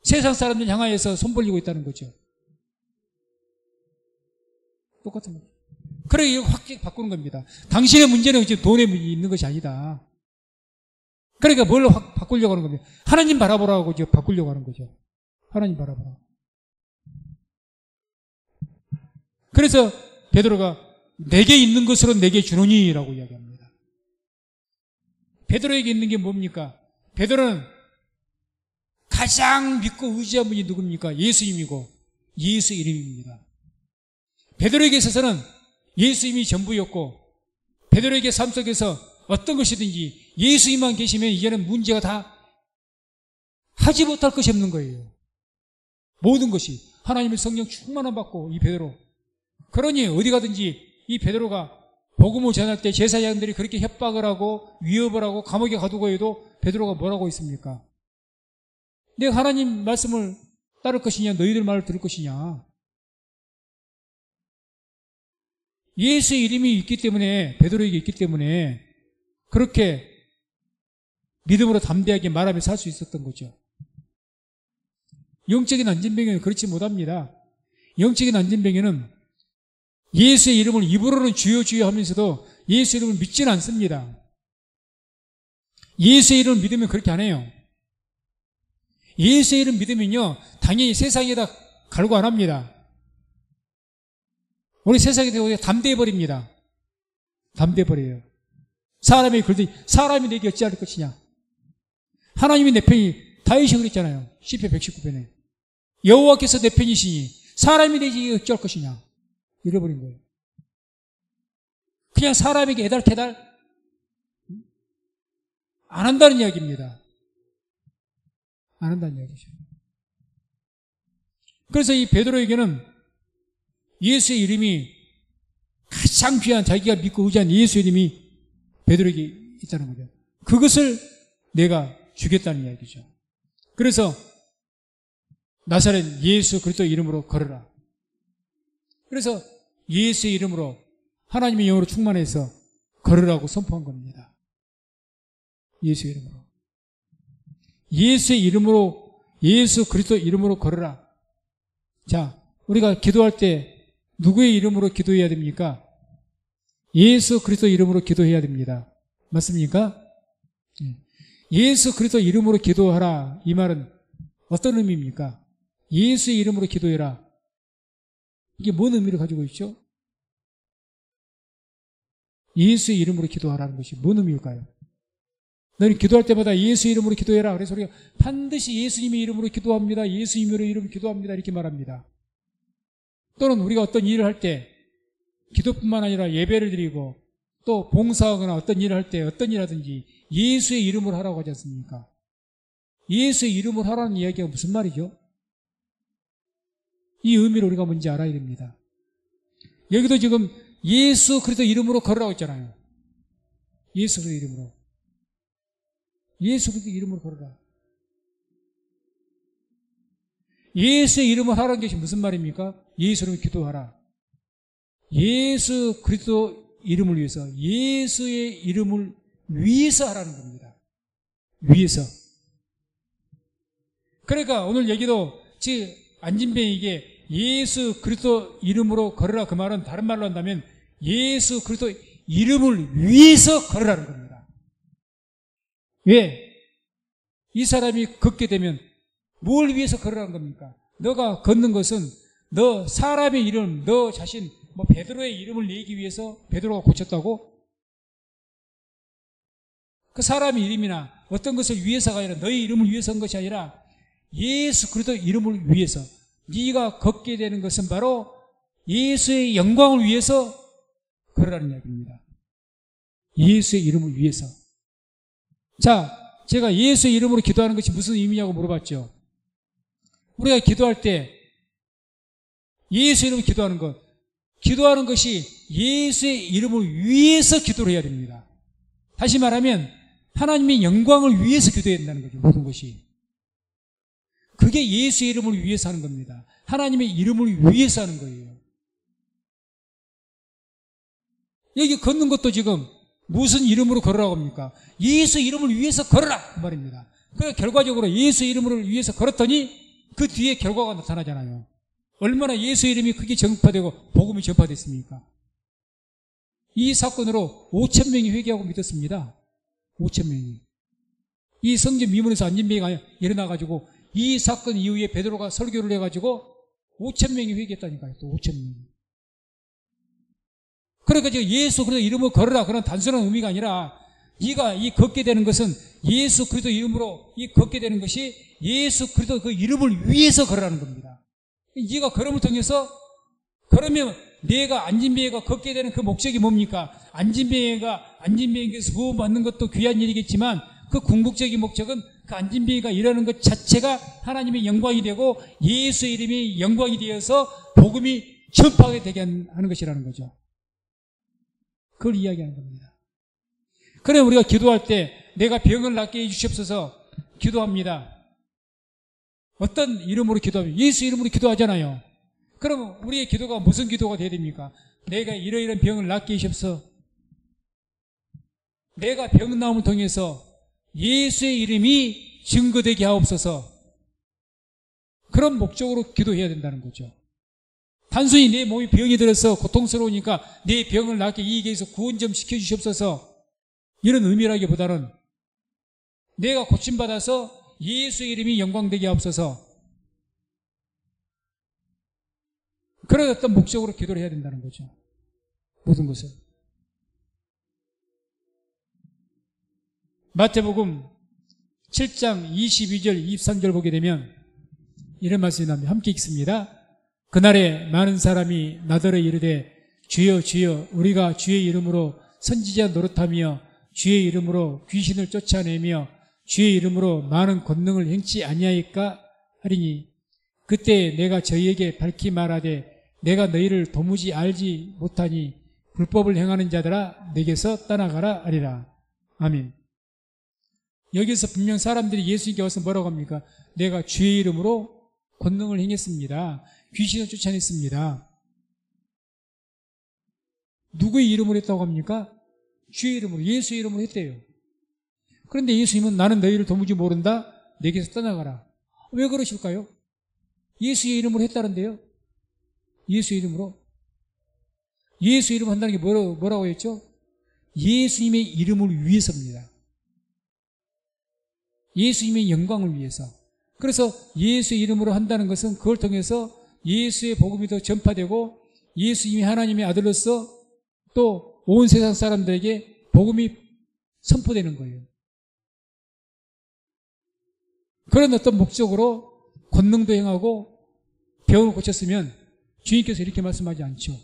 S1: 세상 사람들 향하여서 손 벌리고 있다는 거죠. 똑같은 거죠. 그래 이거 확 바꾸는 겁니다. 당신의 문제는 지금 돈에 있는 것이 아니다. 그러니까 뭘 확 바꾸려고 하는 겁니다. 하나님 바라보라고 지금 바꾸려고 하는 거죠. 하나님 바라보라. 그래서 베드로가 내게 있는 것으로 내게 주노니 라고 이야기합니다. 베드로에게 있는 게 뭡니까? 베드로는 가장 믿고 의지한 분이 누굽니까? 예수님이고 예수 이름입니다. 베드로에게 있어서는 예수님이 전부였고 베드로에게 삶 속에서 어떤 것이든지 예수님만 계시면 이제는 문제가 다 하지 못할 것이 없는 거예요. 모든 것이 하나님의 성령 충만함 받고 이 베드로. 그러니 어디 가든지 이 베드로가 복음을 전할 때 제사장들이 그렇게 협박을 하고 위협을 하고 감옥에 가두고 해도 베드로가 뭐라고 있습니까? 내가 하나님 말씀을 따를 것이냐 너희들 말을 들을 것이냐. 예수의 이름이 있기 때문에 베드로에게 있기 때문에 그렇게 믿음으로 담대하게 말하며 살 수 있었던 거죠. 영적인 안진병에는 그렇지 못합니다. 영적인 안진병에는 예수의 이름을 입으로는 주여 주여 하면서도 예수의 이름을 믿지는 않습니다. 예수의 이름을 믿으면 그렇게 안 해요. 예수의 이름 믿으면요 당연히 세상에다 갈고 안 합니다. 우리 세상에 대해 담대해버립니다. 담대해버려요. 사람이 그러더니 사람이 내게 어찌할 것이냐. 하나님이 내 편이 다윗이 그랬잖아요. 시편 119편에 여호와께서 내 편이시니 사람이 내게 어찌할 것이냐. 잃어버린 거예요. 그냥 사람에게 애달캐달 안 한다는 이야기입니다. 안 한다는 이야기죠. 그래서 이 베드로에게는 예수의 이름이 가장 귀한 자기가 믿고 의지한 예수의 이름이 베드로에게 있다는 거죠. 그것을 내가 주겠다는 이야기죠. 그래서 나사렛 예수 그리스도 이름으로 걸어라. 그래서 예수의 이름으로 하나님의 영으로 충만해서 걸으라고 선포한 겁니다. 예수의 이름으로. 예수의 이름으로 예수 그리스도 이름으로 걸어라. 자, 우리가 기도할 때 누구의 이름으로 기도해야 됩니까? 예수 그리스도 이름으로 기도해야 됩니다. 맞습니까? 예수 그리스도 이름으로 기도하라. 이 말은 어떤 의미입니까? 예수의 이름으로 기도해라. 이게 뭔 의미를 가지고 있죠? 예수의 이름으로 기도하라는 것이 뭔 의미일까요? 너는 기도할 때마다 예수의 이름으로 기도해라. 그래서 우리가 반드시 예수님의 이름으로 기도합니다. 예수님의 이름으로 기도합니다. 이렇게 말합니다. 또는 우리가 어떤 일을 할 때 기도뿐만 아니라 예배를 드리고 또 봉사하거나 어떤 일을 할 때 어떤 일 하든지 예수의 이름으로 하라고 하지 않습니까? 예수의 이름으로 하라는 이야기가 무슨 말이죠? 이 의미를 우리가 뭔지 알아야 됩니다. 여기도 지금 예수 그리스도 이름으로 걸으라고 했잖아요. 예수 그리스도 이름으로. 예수 그리스도 이름으로 걸어라. 예수의 이름을 하라는 것이 무슨 말입니까? 예수 이름으로 기도하라. 예수 그리스도 이름을 위해서, 예수의 이름을 위해서 하라는 겁니다. 위해서. 그러니까 오늘 얘기도 즉 안진뱅이에게 예수 그리스도 이름으로 걸으라 그 말은 다른 말로 한다면 예수 그리스도 이름을 위해서 걸으라는 겁니다. 왜? 이 사람이 걷게 되면 뭘 위해서 걸으라는 겁니까? 너가 걷는 것은 너 사람의 이름, 너 자신, 뭐 베드로의 이름을 내기 위해서 베드로가 고쳤다고? 그 사람의 이름이나 어떤 것을 위해서가 아니라 너의 이름을 위해서 한 것이 아니라 예수 그리스도 이름을 위해서 네가 걷게 되는 것은 바로 예수의 영광을 위해서 걸으라는 이야기입니다. 예수의 이름을 위해서. 자, 제가 예수의 이름으로 기도하는 것이 무슨 의미냐고 물어봤죠. 우리가 기도할 때 예수의 이름으로 기도하는 것이 예수의 이름을 위해서 기도를 해야 됩니다. 다시 말하면 하나님의 영광을 위해서 기도해야 된다는 거죠. 모든 것이. 그게 예수의 이름을 위해서 하는 겁니다. 하나님의 이름을 위해서 하는 거예요. 여기 걷는 것도 지금 무슨 이름으로 걸으라고 합니까? 예수 이름을 위해서 걸으라 그 말입니다. 그래서 결과적으로 예수 이름을 위해서 걸었더니 그 뒤에 결과가 나타나잖아요. 얼마나 예수 이름이 크게 전파되고 복음이 전파됐습니까? 이 사건으로 5,000명이 회개하고 믿었습니다. 5,000명이. 이 성전 미문에서 안진뱅이가 일어나가지고 이 사건 이후에 베드로가 설교를 해가지고 5,000명이 회개했다니까요. 또 5,000명이. 그러니까 지금 예수 그리스도 이름으로 걸으라 그런 단순한 의미가 아니라 네가 이 걷게 되는 것은 예수 그리스도 이름으로 이 걷게 되는 것이 예수 그리스도 그 이름을 위해서 걸으라는 겁니다. 네가 걸음을 통해서 그러면 내가 안진뱅이가 걷게 되는 그 목적이 뭡니까? 안진뱅이에게서 구원받는 것도 귀한 일이겠지만 그 궁극적인 목적은 그 안진뱅이가 일하는 것 자체가 하나님의 영광이 되고 예수의 이름이 영광이 되어서 복음이 전파하게 되게 하는 것이라는 거죠. 그걸 이야기하는 겁니다. 그래 우리가 기도할 때 내가 병을 낫게 해주시옵소서 기도합니다. 어떤 이름으로 기도하면 예수 이름으로 기도하잖아요. 그러면 우리의 기도가 무슨 기도가 되어야 됩니까? 내가 이러이러한 병을 낫게 해주시옵소서. 내가 병 나음을 통해서 예수의 이름이 증거되게 하옵소서. 그런 목적으로 기도해야 된다는 거죠. 단순히 내 몸이 병이 들어서 고통스러우니까 내 병을 낫게 이익에 해서 구원 좀 시켜주시옵소서 이런 의미라기보다는 내가 고침받아서 예수의 이름이 영광되게 하옵소서 그런 어떤 목적으로 기도를 해야 된다는 거죠. 모든 것을. 마태복음 7장 22절 23절 보게 되면 이런 말씀이 나옵니다. 함께 읽습니다. 그날에 많은 사람이 나더러 이르되 주여 주여 우리가 주의 이름으로 선지자 노릇하며 주의 이름으로 귀신을 쫓아내며 주의 이름으로 많은 권능을 행치 아니하였까 하리니 그때 내가 저희에게 밝히 말하되 내가 너희를 도무지 알지 못하니 불법을 행하는 자들아 내게서 떠나가라 하리라. 아멘. 여기서 분명 사람들이 예수님께 와서 뭐라고 합니까? 내가 주의 이름으로 권능을 행했습니다. 귀신을 쫓아냈습니다. 누구의 이름으로 했다고 합니까? 주의 이름으로, 예수의 이름으로 했대요. 그런데 예수님은 나는 너희를 도무지 모른다. 내게서 떠나가라. 왜 그러실까요? 예수의 이름으로 했다는데요. 예수의 이름으로. 예수의 이름 한다는 게 뭐라고 했죠? 예수님의 이름을 위해서입니다. 예수님의 영광을 위해서. 그래서 예수의 이름으로 한다는 것은 그걸 통해서 예수의 복음이 더 전파되고 예수님이 하나님의 아들로서 또 온 세상 사람들에게 복음이 선포되는 거예요. 그런 어떤 목적으로 권능도 행하고 병을 고쳤으면 주님께서 이렇게 말씀하지 않죠.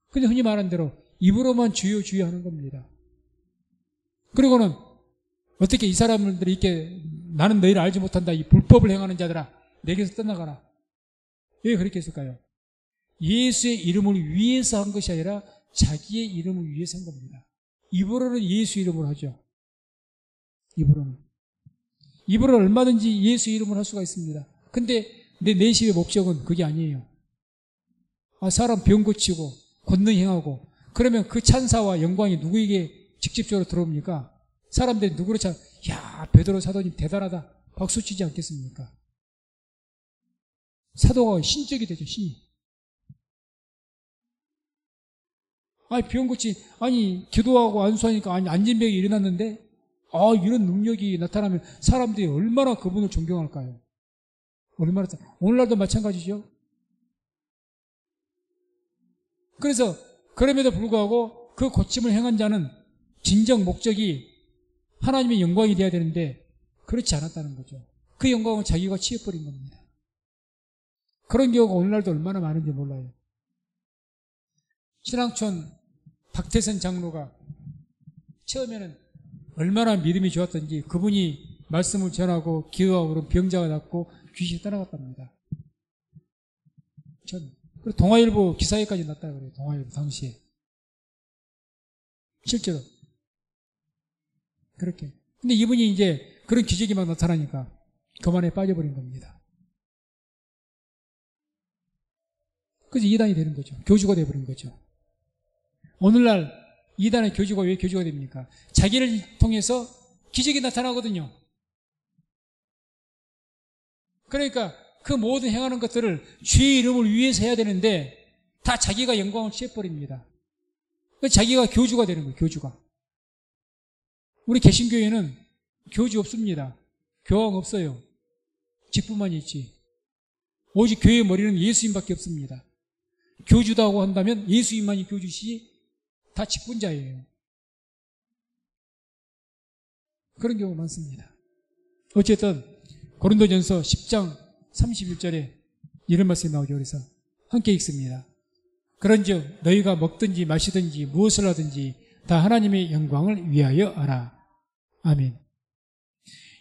S1: 근데 흔히 말한 대로 입으로만 주여 주여 하는 겁니다. 그리고는 어떻게 이 사람들이 이렇게 나는 너희를 알지 못한다 이 불법을 행하는 자들아 내게서 떠나가라. 왜 그렇게 했을까요? 예수의 이름을 위해서 한 것이 아니라 자기의 이름을 위해서 한 겁니다. 입으로는 예수 이름으로 하죠. 입으로는 얼마든지 예수 이름을 할 수가 있습니다. 근데 내 내심의 목적은 그게 아니에요. 사람 병 고치고 권능 행하고 그러면 그 찬사와 영광이 누구에게 직접적으로 들어옵니까? 사람들이 누구를 야 베드로 사도님 대단하다 박수치지 않겠습니까? 사도가 신적이 되죠. 신이. 병 고치 기도하고 안수하니까 안진병이 일어났는데 이런 능력이 나타나면 사람들이 얼마나 그분을 존경할까요? 오늘날도 마찬가지죠. 그래서 그럼에도 불구하고 그 고침을 행한 자는 진정 목적이 하나님의 영광이 되어야 되는데 그렇지 않았다는 거죠. 그 영광은 자기가 취해버린 겁니다. 그런 경우가 오늘날도 얼마나 많은지 몰라요. 신앙촌 박태선 장로가 처음에는 얼마나 믿음이 좋았던지 그분이 말씀을 전하고 기도하고 그런 병자가 낫고 귀신이 떠나갔답니다. 그리고 동아일보 기사에까지 났다 그래요. 동아일보 당시에. 실제로. 그렇게. 근데 이분이 이제 그런 기적이 막 나타나니까 그만에 빠져버린 겁니다. 그래서 이단이 되는 거죠. 교주가 되어버린 거죠. 오늘날 이단의 교주가 왜 교주가 됩니까? 자기를 통해서 기적이 나타나거든요. 그러니까 그 모든 행하는 것들을 주의 이름을 위해서 해야 되는데 다 자기가 영광을 취해버립니다. 자기가 교주가 되는 거예요. 교주가. 우리 개신교회는 교주 없습니다. 교황 없어요. 직분만 있지. 오직 교회의 머리는 예수님밖에 없습니다. 교주다고 한다면 예수님만이 교주시 다 직분자예요. 그런 경우가 많습니다. 어쨌든 고린도전서 10장 31절에 이런 말씀이 나오죠. 그래서 함께 읽습니다. 그런즉 너희가 먹든지 마시든지 무엇을 하든지 다 하나님의 영광을 위하여 하라. 아멘.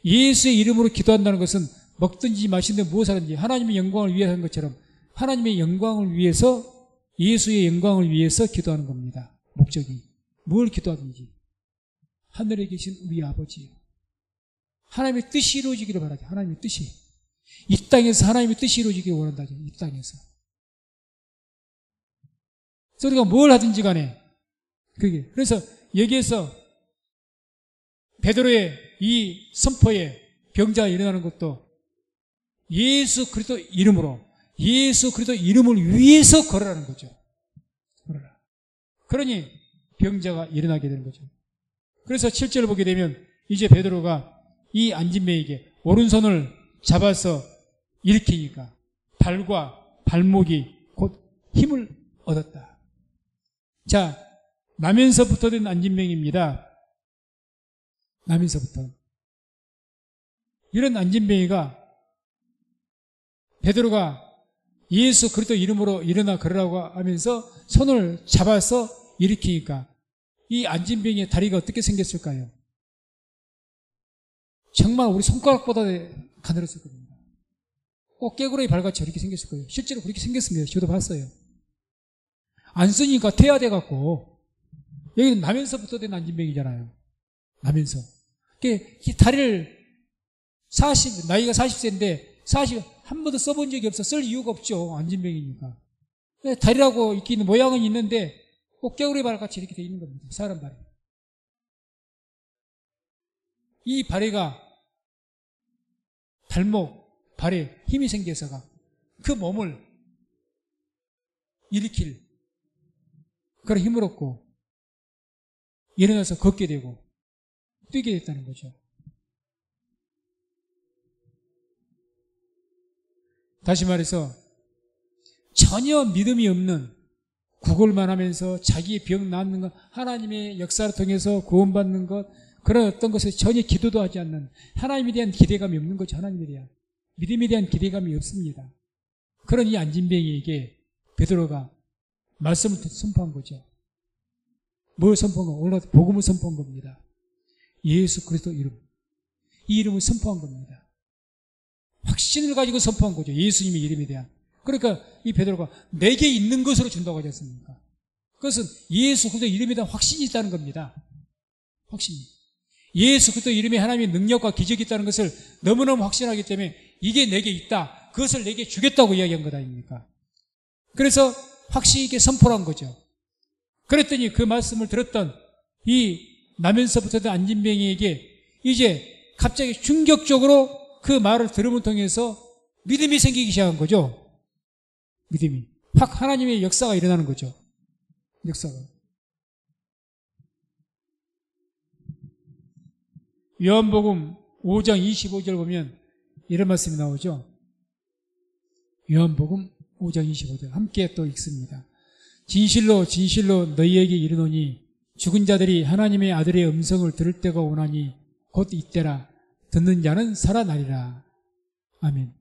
S1: 예수의 이름으로 기도한다는 것은 먹든지 마시든지 무엇을 하든지 하나님의 영광을 위해서 하는 것처럼 하나님의 영광을 위해서, 예수의 영광을 위해서 기도하는 겁니다. 목적이. 뭘 기도하든지 하늘에 계신 우리 아버지요, 하나님의 뜻이 이루어지기를 바라죠. 하나님의 뜻이. 이 땅에서 하나님의 뜻이 이루어지기를 원한다죠. 이 땅에서. 그래서 우리가 뭘 하든지 간에 그게. 그래서 여기에서 베드로의 이 선포에 병자가 일어나는 것도 예수 그리스도 이름으로, 예수 그리스도 이름을 위해서 걸으라는 거죠. 걸어라. 그러니 병자가 일어나게 되는 거죠. 그래서 7절을 보게 되면 이제 베드로가 이 안진뱅이에게 오른손을 잡아서 일으키니까 발과 발목이 곧 힘을 얻었다. 자, 나면서부터 된 안진뱅이입니다. 나면서부터. 이런 안진뱅이가 베드로가 예수 그리스도 이름으로 일어나 걸으라고 하면서 손을 잡아서 일으키니까 이 안진뱅이의 다리가 어떻게 생겼을까요? 정말 우리 손가락보다 가늘었을 겁니다. 꼭 깨구렁이 발같이 이렇게 생겼을 거예요. 실제로 그렇게 생겼습니다. 저도 봤어요. 안 쓰니까 퇴화돼갖고, 여기는 나면서부터 된 안진뱅이잖아요. 나면서. 이 다리를 나이가 40세인데 한 번도 써본 적이 없어. 쓸 이유가 없죠. 안진뱅이니까. 다리라고 이렇게 있는 모양은 있는데 꼭 깨구리 발같이 이렇게 돼 있는 겁니다. 사람 발이. 이 발에가 발목, 발에 힘이 생겨서가 그 몸을 일으킬 그런 힘을 얻고 일어나서 걷게 되고 뛰게 됐다는 거죠. 다시 말해서 전혀 믿음이 없는, 구걸만 하면서 자기의 병 낫는 것, 하나님의 역사를 통해서 구원받는 것, 그런 어떤 것에 전혀 기도도 하지 않는, 하나님에 대한 기대감이 없는 거죠. 하나님에 대한 믿음에 대한 기대감이 없습니다. 그런 이 안진뱅이에게 베드로가 말씀을 선포한 거죠. 뭘 선포한 거? 오늘 복음을 선포한 겁니다. 예수 그리스도 이름. 이 이름을 선포한 겁니다. 확신을 가지고 선포한 거죠. 예수님의 이름에 대한. 그러니까 이 베드로가 내게 있는 것으로 준다고 하지 않습니까? 그것은 예수 그리스도 이름에 대한 확신이 있다는 겁니다. 확신이. 예수 그리스도 이름에 하나님의 능력과 기적이 있다는 것을 너무너무 확신하기 때문에 이게 내게 있다. 그것을 내게 주겠다고 이야기한 것 아닙니까? 그래서 확신 있게 선포를 한 거죠. 그랬더니 그 말씀을 들었던 이 나면서부터 된 안진뱅이에게 이제 갑자기 충격적으로 그 말을 들음을 통해서 믿음이 생기기 시작한 거죠. 믿음이. 확 하나님의 역사가 일어나는 거죠. 역사가. 요한복음 5장 25절 보면 이런 말씀이 나오죠. 요한복음 5장 25절 함께 또 읽습니다. 진실로 진실로 너희에게 이르노니 죽은 자들이 하나님의 아들의 음성을 들을 때가 오나니 곧 이때라. 듣는 자는 살아나리라. 아멘.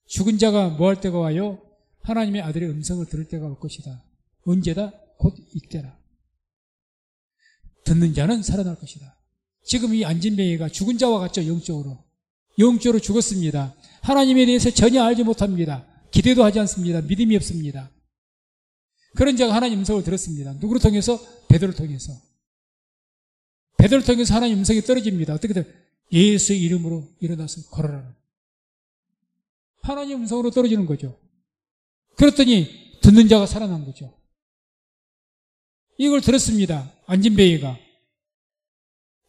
S1: 죽은 자가 뭐 할 때가 와요? 하나님의 아들의 음성을 들을 때가 올 것이다. 언제다? 곧 이때라. 듣는 자는 살아날 것이다. 지금 이 안진뱅이가 죽은 자와 같죠. 영적으로. 영적으로 죽었습니다. 하나님에 대해서 전혀 알지 못합니다. 기대도 하지 않습니다. 믿음이 없습니다. 그런 자가 하나님 음성을 들었습니다. 누구를 통해서? 베드로를 통해서. 베드로를 통해서 하나님 음성이 떨어집니다. 어떻게 돼요? 예수의 이름으로 일어나서 걸어라. 하나님 음성으로 떨어지는 거죠. 그랬더니 듣는 자가 살아난 거죠. 이걸 들었습니다. 안진뱅이가.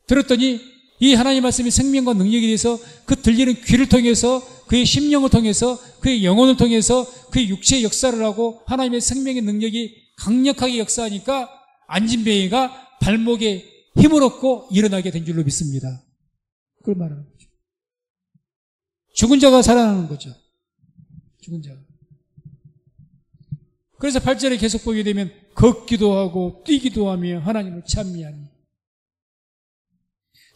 S1: 들었더니 이 하나님 말씀의 생명과 능력에 대해서 그 들리는 귀를 통해서 그의 심령을 통해서 그의 영혼을 통해서 그의 육체의 역사를 하고 하나님의 생명의 능력이 강력하게 역사하니까 안진뱅이가 발목에 힘을 얻고 일어나게 된 줄로 믿습니다. 그걸 말하는 거죠. 죽은 자가 살아나는 거죠. 죽은 자가. 그래서 8절에 계속 보게 되면 걷기도 하고 뛰기도 하며 하나님을 찬미하니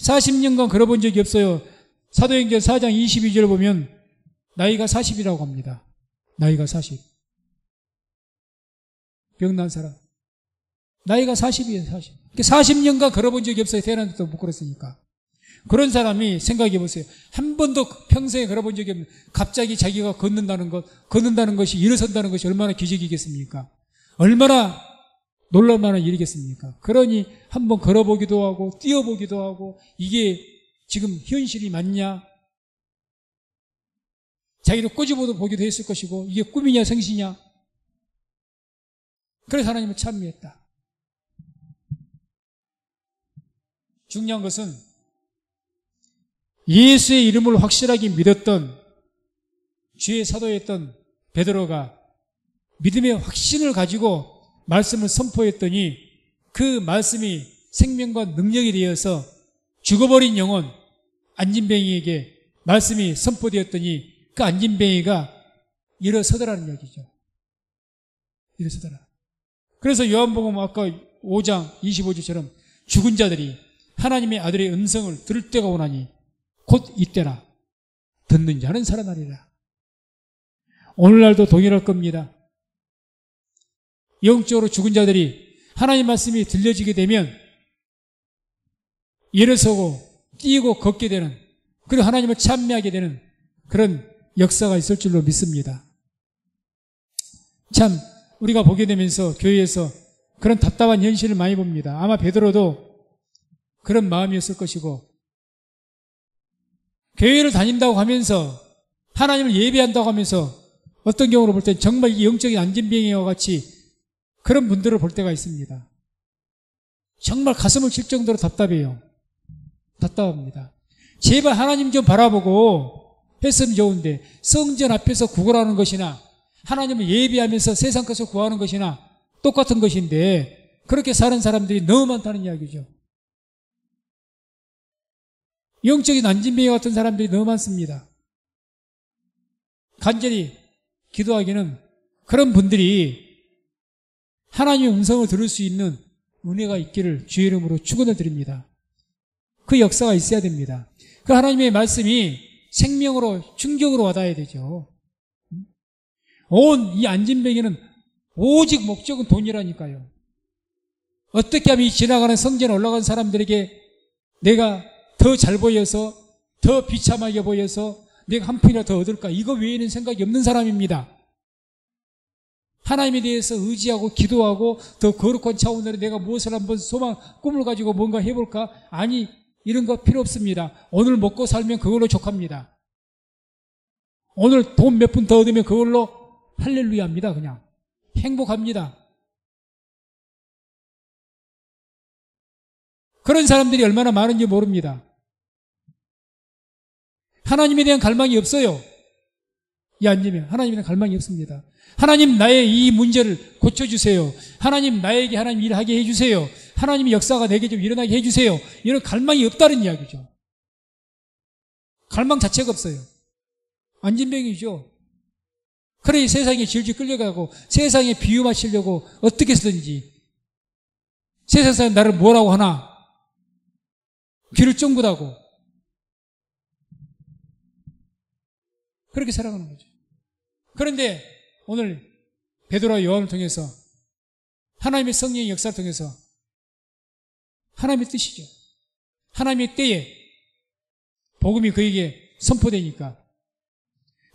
S1: 40년간 걸어본 적이 없어요. 사도행전 4장 22절 보면 나이가 40이라고 합니다. 나이가 40. 병난 사람. 나이가 40이에요, 40. 40년간 걸어본 적이 없어요. 태어났는데도 못 걸었으니까. 그런 사람이 생각해 보세요. 한 번도 평생에 걸어본 적이 없는, 갑자기 자기가 걷는다는 것이, 일어선다는 것이 얼마나 기적이겠습니까? 얼마나 놀랄만한 일이겠습니까? 그러니 한번 걸어보기도 하고, 뛰어보기도 하고, 이게 지금 현실이 맞냐? 자기도 꼬집어도 보기도 했을 것이고, 이게 꿈이냐, 생시냐? 그래서 하나님을 찬미했다. 중요한 것은 예수의 이름을 확실하게 믿었던 주의 사도였던 베드로가 믿음의 확신을 가지고 말씀을 선포했더니 그 말씀이 생명과 능력이 되어서 죽어버린 영혼 안진뱅이에게 말씀이 선포되었더니 그 안진뱅이가 일어서더라는 이야기죠. 일어서더라. 그래서 요한복음 아까 5장 25절처럼 죽은 자들이 하나님의 아들의 음성을 들을 때가 오나니 곧 이때라. 듣는 자는 살아나리라. 오늘날도 동일할 겁니다. 영적으로 죽은 자들이 하나님 말씀이 들려지게 되면 일어서고 뛰고 걷게 되는, 그리고 하나님을 찬미하게 되는 그런 역사가 있을 줄로 믿습니다. 참 우리가 보게 되면서 교회에서 그런 답답한 현실을 많이 봅니다. 아마 베드로도 그런 마음이었을 것이고, 교회를 다닌다고 하면서 하나님을 예배한다고 하면서 어떤 경우로 볼 때 정말 이 영적인 안진병이와 같이 그런 분들을 볼 때가 있습니다. 정말 가슴을 칠 정도로 답답해요. 답답합니다. 제발 하나님 좀 바라보고 했으면 좋은데, 성전 앞에서 구걸하는 것이나 하나님을 예배하면서 세상 것을 구하는 것이나 똑같은 것인데 그렇게 사는 사람들이 너무 많다는 이야기죠. 영적인 안진병이 같은 사람들이 너무 많습니다. 간절히 기도하기는 그런 분들이 하나님의 음성을 들을 수 있는 은혜가 있기를 주의 이름으로 축원을 드립니다. 그 역사가 있어야 됩니다. 그 하나님의 말씀이 생명으로 충격으로 와닿아야 되죠. 온 이 안진뱅이는 오직 목적은 돈이라니까요. 어떻게 하면 이 지나가는 성전에 올라간 사람들에게 내가 더 잘 보여서, 더 비참하게 보여서 내가 한 푼이라도 더 얻을까? 이거 외에는 생각이 없는 사람입니다. 하나님에 대해서 의지하고 기도하고 더 거룩한 차원으로 내가 무엇을 한번 소망, 꿈을 가지고 뭔가 해볼까? 아니, 이런 거 필요 없습니다. 오늘 먹고 살면 그걸로 족합니다. 오늘 돈 몇 푼 더 얻으면 그걸로 할렐루야 합니다. 그냥 행복합니다. 그런 사람들이 얼마나 많은지 모릅니다. 하나님에 대한 갈망이 없어요. 이 안지면 하나님에 대한 갈망이 없습니다. 하나님 나의 이 문제를 고쳐주세요. 하나님 나에게 하나님 일하게 해주세요. 하나님의 역사가 내게 좀 일어나게 해주세요. 이런 갈망이 없다는 이야기죠. 갈망 자체가 없어요. 안진병이죠. 그래 세상에 질질 끌려가고 세상에 비유 맞추려고 어떻게 쓰든지 세상 사람 나를 뭐라고 하나 귀를 쫑긋하고 그렇게 살아가는 거죠. 그런데 오늘 베드로와 요한을 통해서 하나님의 성령의 역사를 통해서 하나님의 뜻이죠. 하나님의 때에 복음이 그에게 선포되니까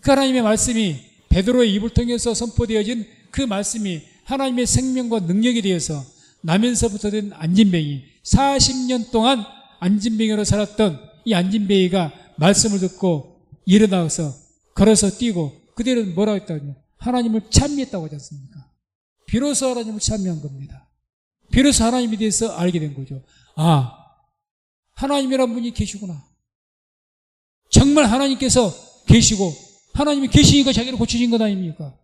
S1: 그 하나님의 말씀이 베드로의 입을 통해서 선포되어진 그 말씀이 하나님의 생명과 능력이 되어서 나면서부터 된 안진뱅이 40년 동안 안진뱅이로 살았던 이 안진뱅이가 말씀을 듣고 일어나서 걸어서 뛰고 그들은 뭐라고 했다고요? 하나님을 찬미했다고 하지 않습니까? 비로소 하나님을 찬미한 겁니다. 비로소 하나님에 대해서 알게 된 거죠. 아, 하나님이란 분이 계시구나. 정말 하나님께서 계시고 하나님이 계시니까 자기를 고쳐진 것 아닙니까?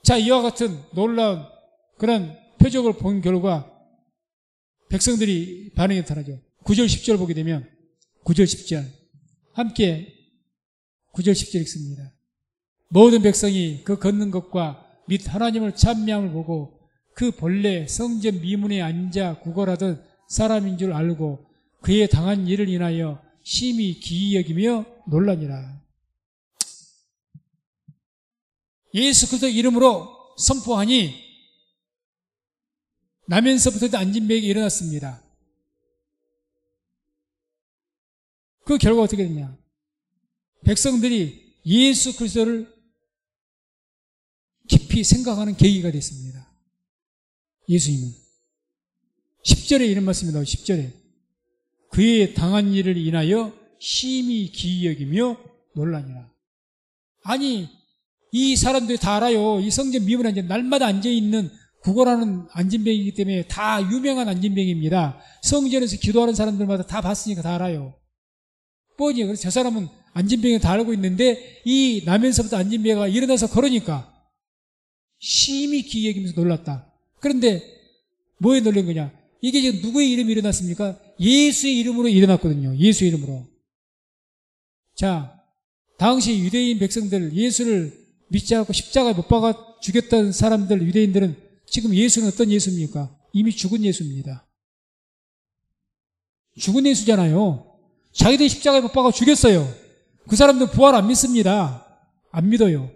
S1: 자, 이와 같은 놀라운 그런 표적을 본 결과 백성들이 반응이 나타나죠. 9절 10절 보게 되면 9절 10절 함께 9절 10절 읽습니다. 모든 백성이 그 걷는 것과 및 하나님을 찬미함을 보고 그 본래 성전 미문에 앉아 구걸하던 사람인 줄 알고 그의 당한 일을 인하여 심히 기이 여기며 놀라니라. 예수 그리스도 이름으로 선포하니 나면서부터 안진뱅이가 일어났습니다. 그 결과가 어떻게 됐냐? 백성들이 예수 그리스도를 깊이 생각하는 계기가 됐습니다. 예수님은 10절에 이런 말씀이 나와요. 10절에 그의 당한 일을 인하여 심히 기이 여기며 놀라니라. 아니 이 사람들이 다 알아요. 이 성전 미문에 이제 날마다 앉아있는 구걸하는 안진뱅이기 때문에 다 유명한 안진뱅이입니다. 성전에서 기도하는 사람들마다 다 봤으니까 다 알아요. 뻔히 그래서 저 사람은 안진뱅이 다 알고 있는데 이 나면서부터 안진뱅이가 일어나서 걸으니까 심히 기이 여기면서 놀랐다. 그런데 뭐에 놀란 거냐? 이게 지금 누구의 이름이 일어났습니까? 예수의 이름으로 일어났거든요. 예수의 이름으로. 자, 당시 유대인 백성들 예수를 믿지 않고 십자가에 못 박아 죽였던 사람들 유대인들은 지금 예수는 어떤 예수입니까? 이미 죽은 예수입니다. 죽은 예수잖아요. 자기들이 십자가에 못 박아 죽였어요. 그 사람들은 부활 안 믿습니다. 안 믿어요.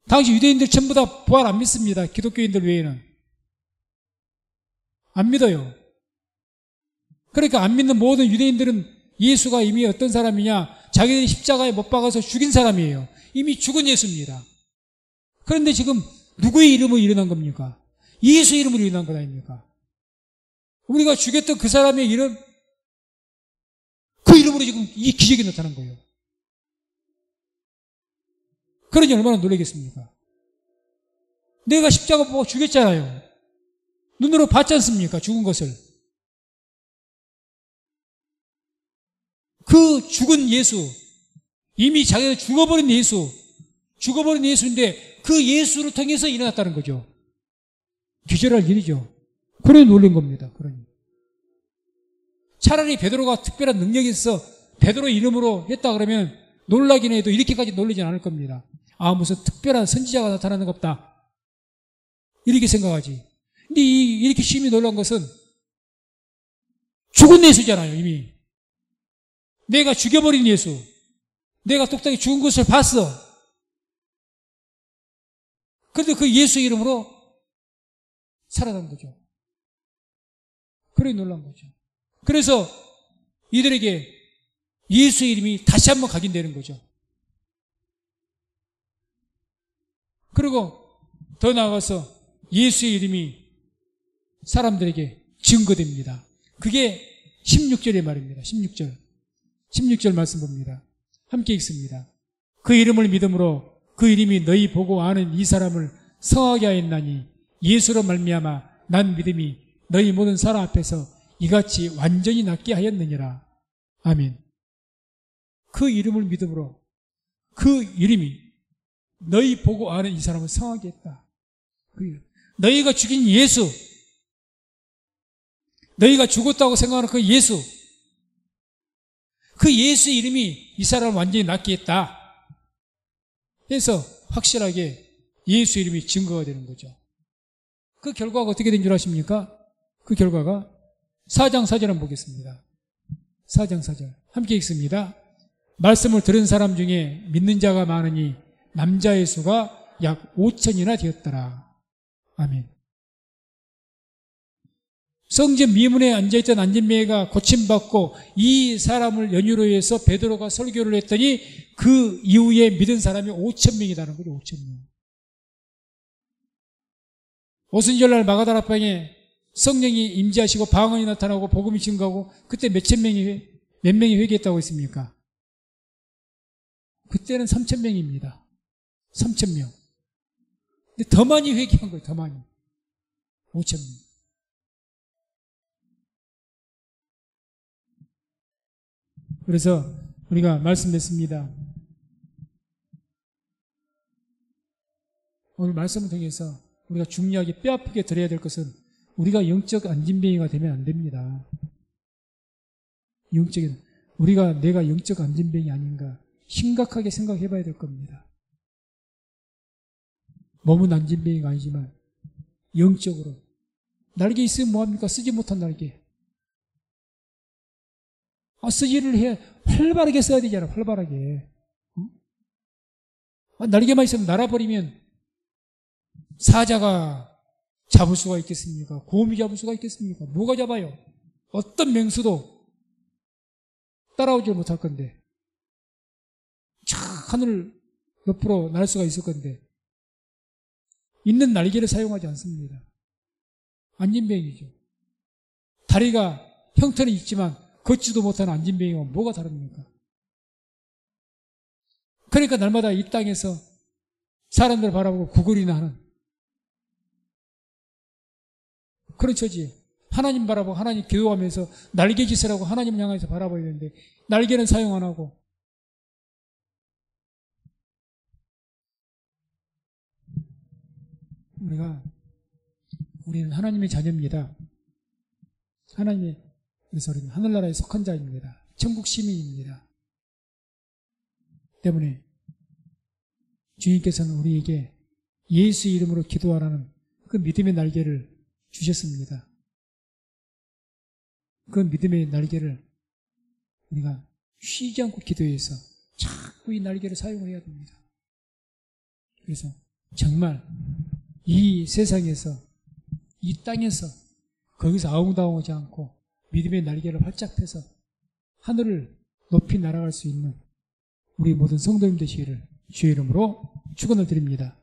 S1: 당시 유대인들 전부 다 부활 안 믿습니다. 기독교인들 외에는. 안 믿어요. 그러니까 안 믿는 모든 유대인들은 예수가 이미 어떤 사람이냐? 자기들이 십자가에 못 박아서 죽인 사람이에요. 이미 죽은 예수입니다. 그런데 지금 누구의 이름으로 일어난 겁니까? 예수 이름으로 일어난 것 아닙니까? 우리가 죽였던 그 사람의 이름, 그 이름으로 지금 이 기적이 나타난 거예요. 그러니 얼마나 놀라겠습니까? 내가 십자가 보고 죽였잖아요. 눈으로 봤지 않습니까? 죽은 것을. 그 죽은 예수, 이미 자기가 죽어버린 예수인데 그 예수를 통해서 일어났다는 거죠. 기절할 일이죠. 그래 놀란 겁니다. 그러니. 차라리 베드로가 특별한 능력이 있어 베드로 이름으로 했다 그러면 놀라긴 해도 이렇게까지 놀라진 않을 겁니다. 아, 무슨 특별한 선지자가 나타나는 것 없다. 이렇게 생각하지. 근데 이렇게 심히 놀란 것은 죽은 예수잖아요, 이미. 내가 죽여버린 예수. 내가 똑딱히 죽은 것을 봤어. 그런데 그 예수 이름으로 살아난 거죠. 그래 놀란 거죠. 그래서 이들에게 예수의 이름이 다시 한번 각인되는 거죠. 그리고 더 나아가서 예수의 이름이 사람들에게 증거됩니다. 그게 16절의 말입니다. 16절 말씀 봅니다. 함께 읽습니다. 그 이름을 믿음으로 그 이름이 너희 보고 아는 이 사람을 성하게 하였나니 예수로 말미암아 난 믿음이 너희 모든 사람 앞에서 이같이 완전히 낫게 하였느니라. 아멘. 그 이름을 믿음으로 그 이름이 너희 보고 아는 이 사람을 성하게 했다. 그 이름. 너희가 죽인 예수, 너희가 죽었다고 생각하는 그 예수, 그 예수의 이름이 이 사람을 완전히 낫게 했다. 그래서 확실하게 예수 이름이 증거가 되는 거죠. 그 결과가 어떻게 된 줄 아십니까? 그 결과가 4장 4절 한번 보겠습니다. 4장 4절 함께 읽습니다. 말씀을 들은 사람 중에 믿는 자가 많으니 남자의 수가 약 5천이나 되었더라. 아멘. 성전 미문에 앉아있던 안진뱅이가 고침받고 이 사람을 연유로 해서 베드로가 설교를 했더니 그 이후에 믿은 사람이 5,000명이라는 거죠. 5,000명. 오순절날 마가다락방에 성령이 임재하시고 방언이 나타나고 복음이 증거하고 그때 몇 명이 회개했다고 했습니까? 그때는 3,000명입니다. 3,000명. 근데 더 많이 회개한 거예요. 더 많이. 5,000명. 그래서 우리가 말씀했습니다. 오늘 말씀을 통해서 우리가 중요하게 뼈아프게 들어야 될 것은 우리가 영적 안진뱅이가 되면 안 됩니다. 내가 영적 안진뱅이 아닌가 심각하게 생각해 봐야 될 겁니다. 몸은 안진뱅이가 아니지만 영적으로 날개 있으면 뭐합니까? 쓰지 못한 날개. 쓰기를 해. 활발하게 써야 되잖아. 활발하게. 날개만 있으면 날아버리면 사자가 잡을 수가 있겠습니까? 곰이 잡을 수가 있겠습니까? 뭐가 잡아요? 어떤 맹수도 따라오지 못할 건데, 저 하늘 옆으로 날 수가 있을 건데, 있는 날개를 사용하지 않습니다. 안진뱅이죠. 다리가 형태는 있지만 걷지도 못하는 안진뱅이와 뭐가 다릅니까? 그러니까 날마다 이 땅에서 사람들 바라보고 구걸이나 하는 그런 처지예요. 하나님 바라보고 하나님 기도하면서 날개짓을 하고 하나님을 향해서 바라봐야 되는데 날개는 사용 안 하고 우리는 하나님의 자녀입니다. 그래서 우리는 하늘나라에 속한 자입니다. 천국 시민입니다. 때문에 주님께서는 우리에게 예수 이름으로 기도하라는 그 믿음의 날개를 주셨습니다. 그 믿음의 날개를 우리가 쉬지 않고 기도해서 자꾸 이 날개를 사용을 해야 됩니다. 그래서 정말 이 세상에서 이 땅에서 거기서 아웅다웅하지 않고 믿음의 날개를 활짝 펴서 하늘을 높이 날아갈 수 있는 우리 모든 성도님 되시기를 주의 이름으로 축원을 드립니다.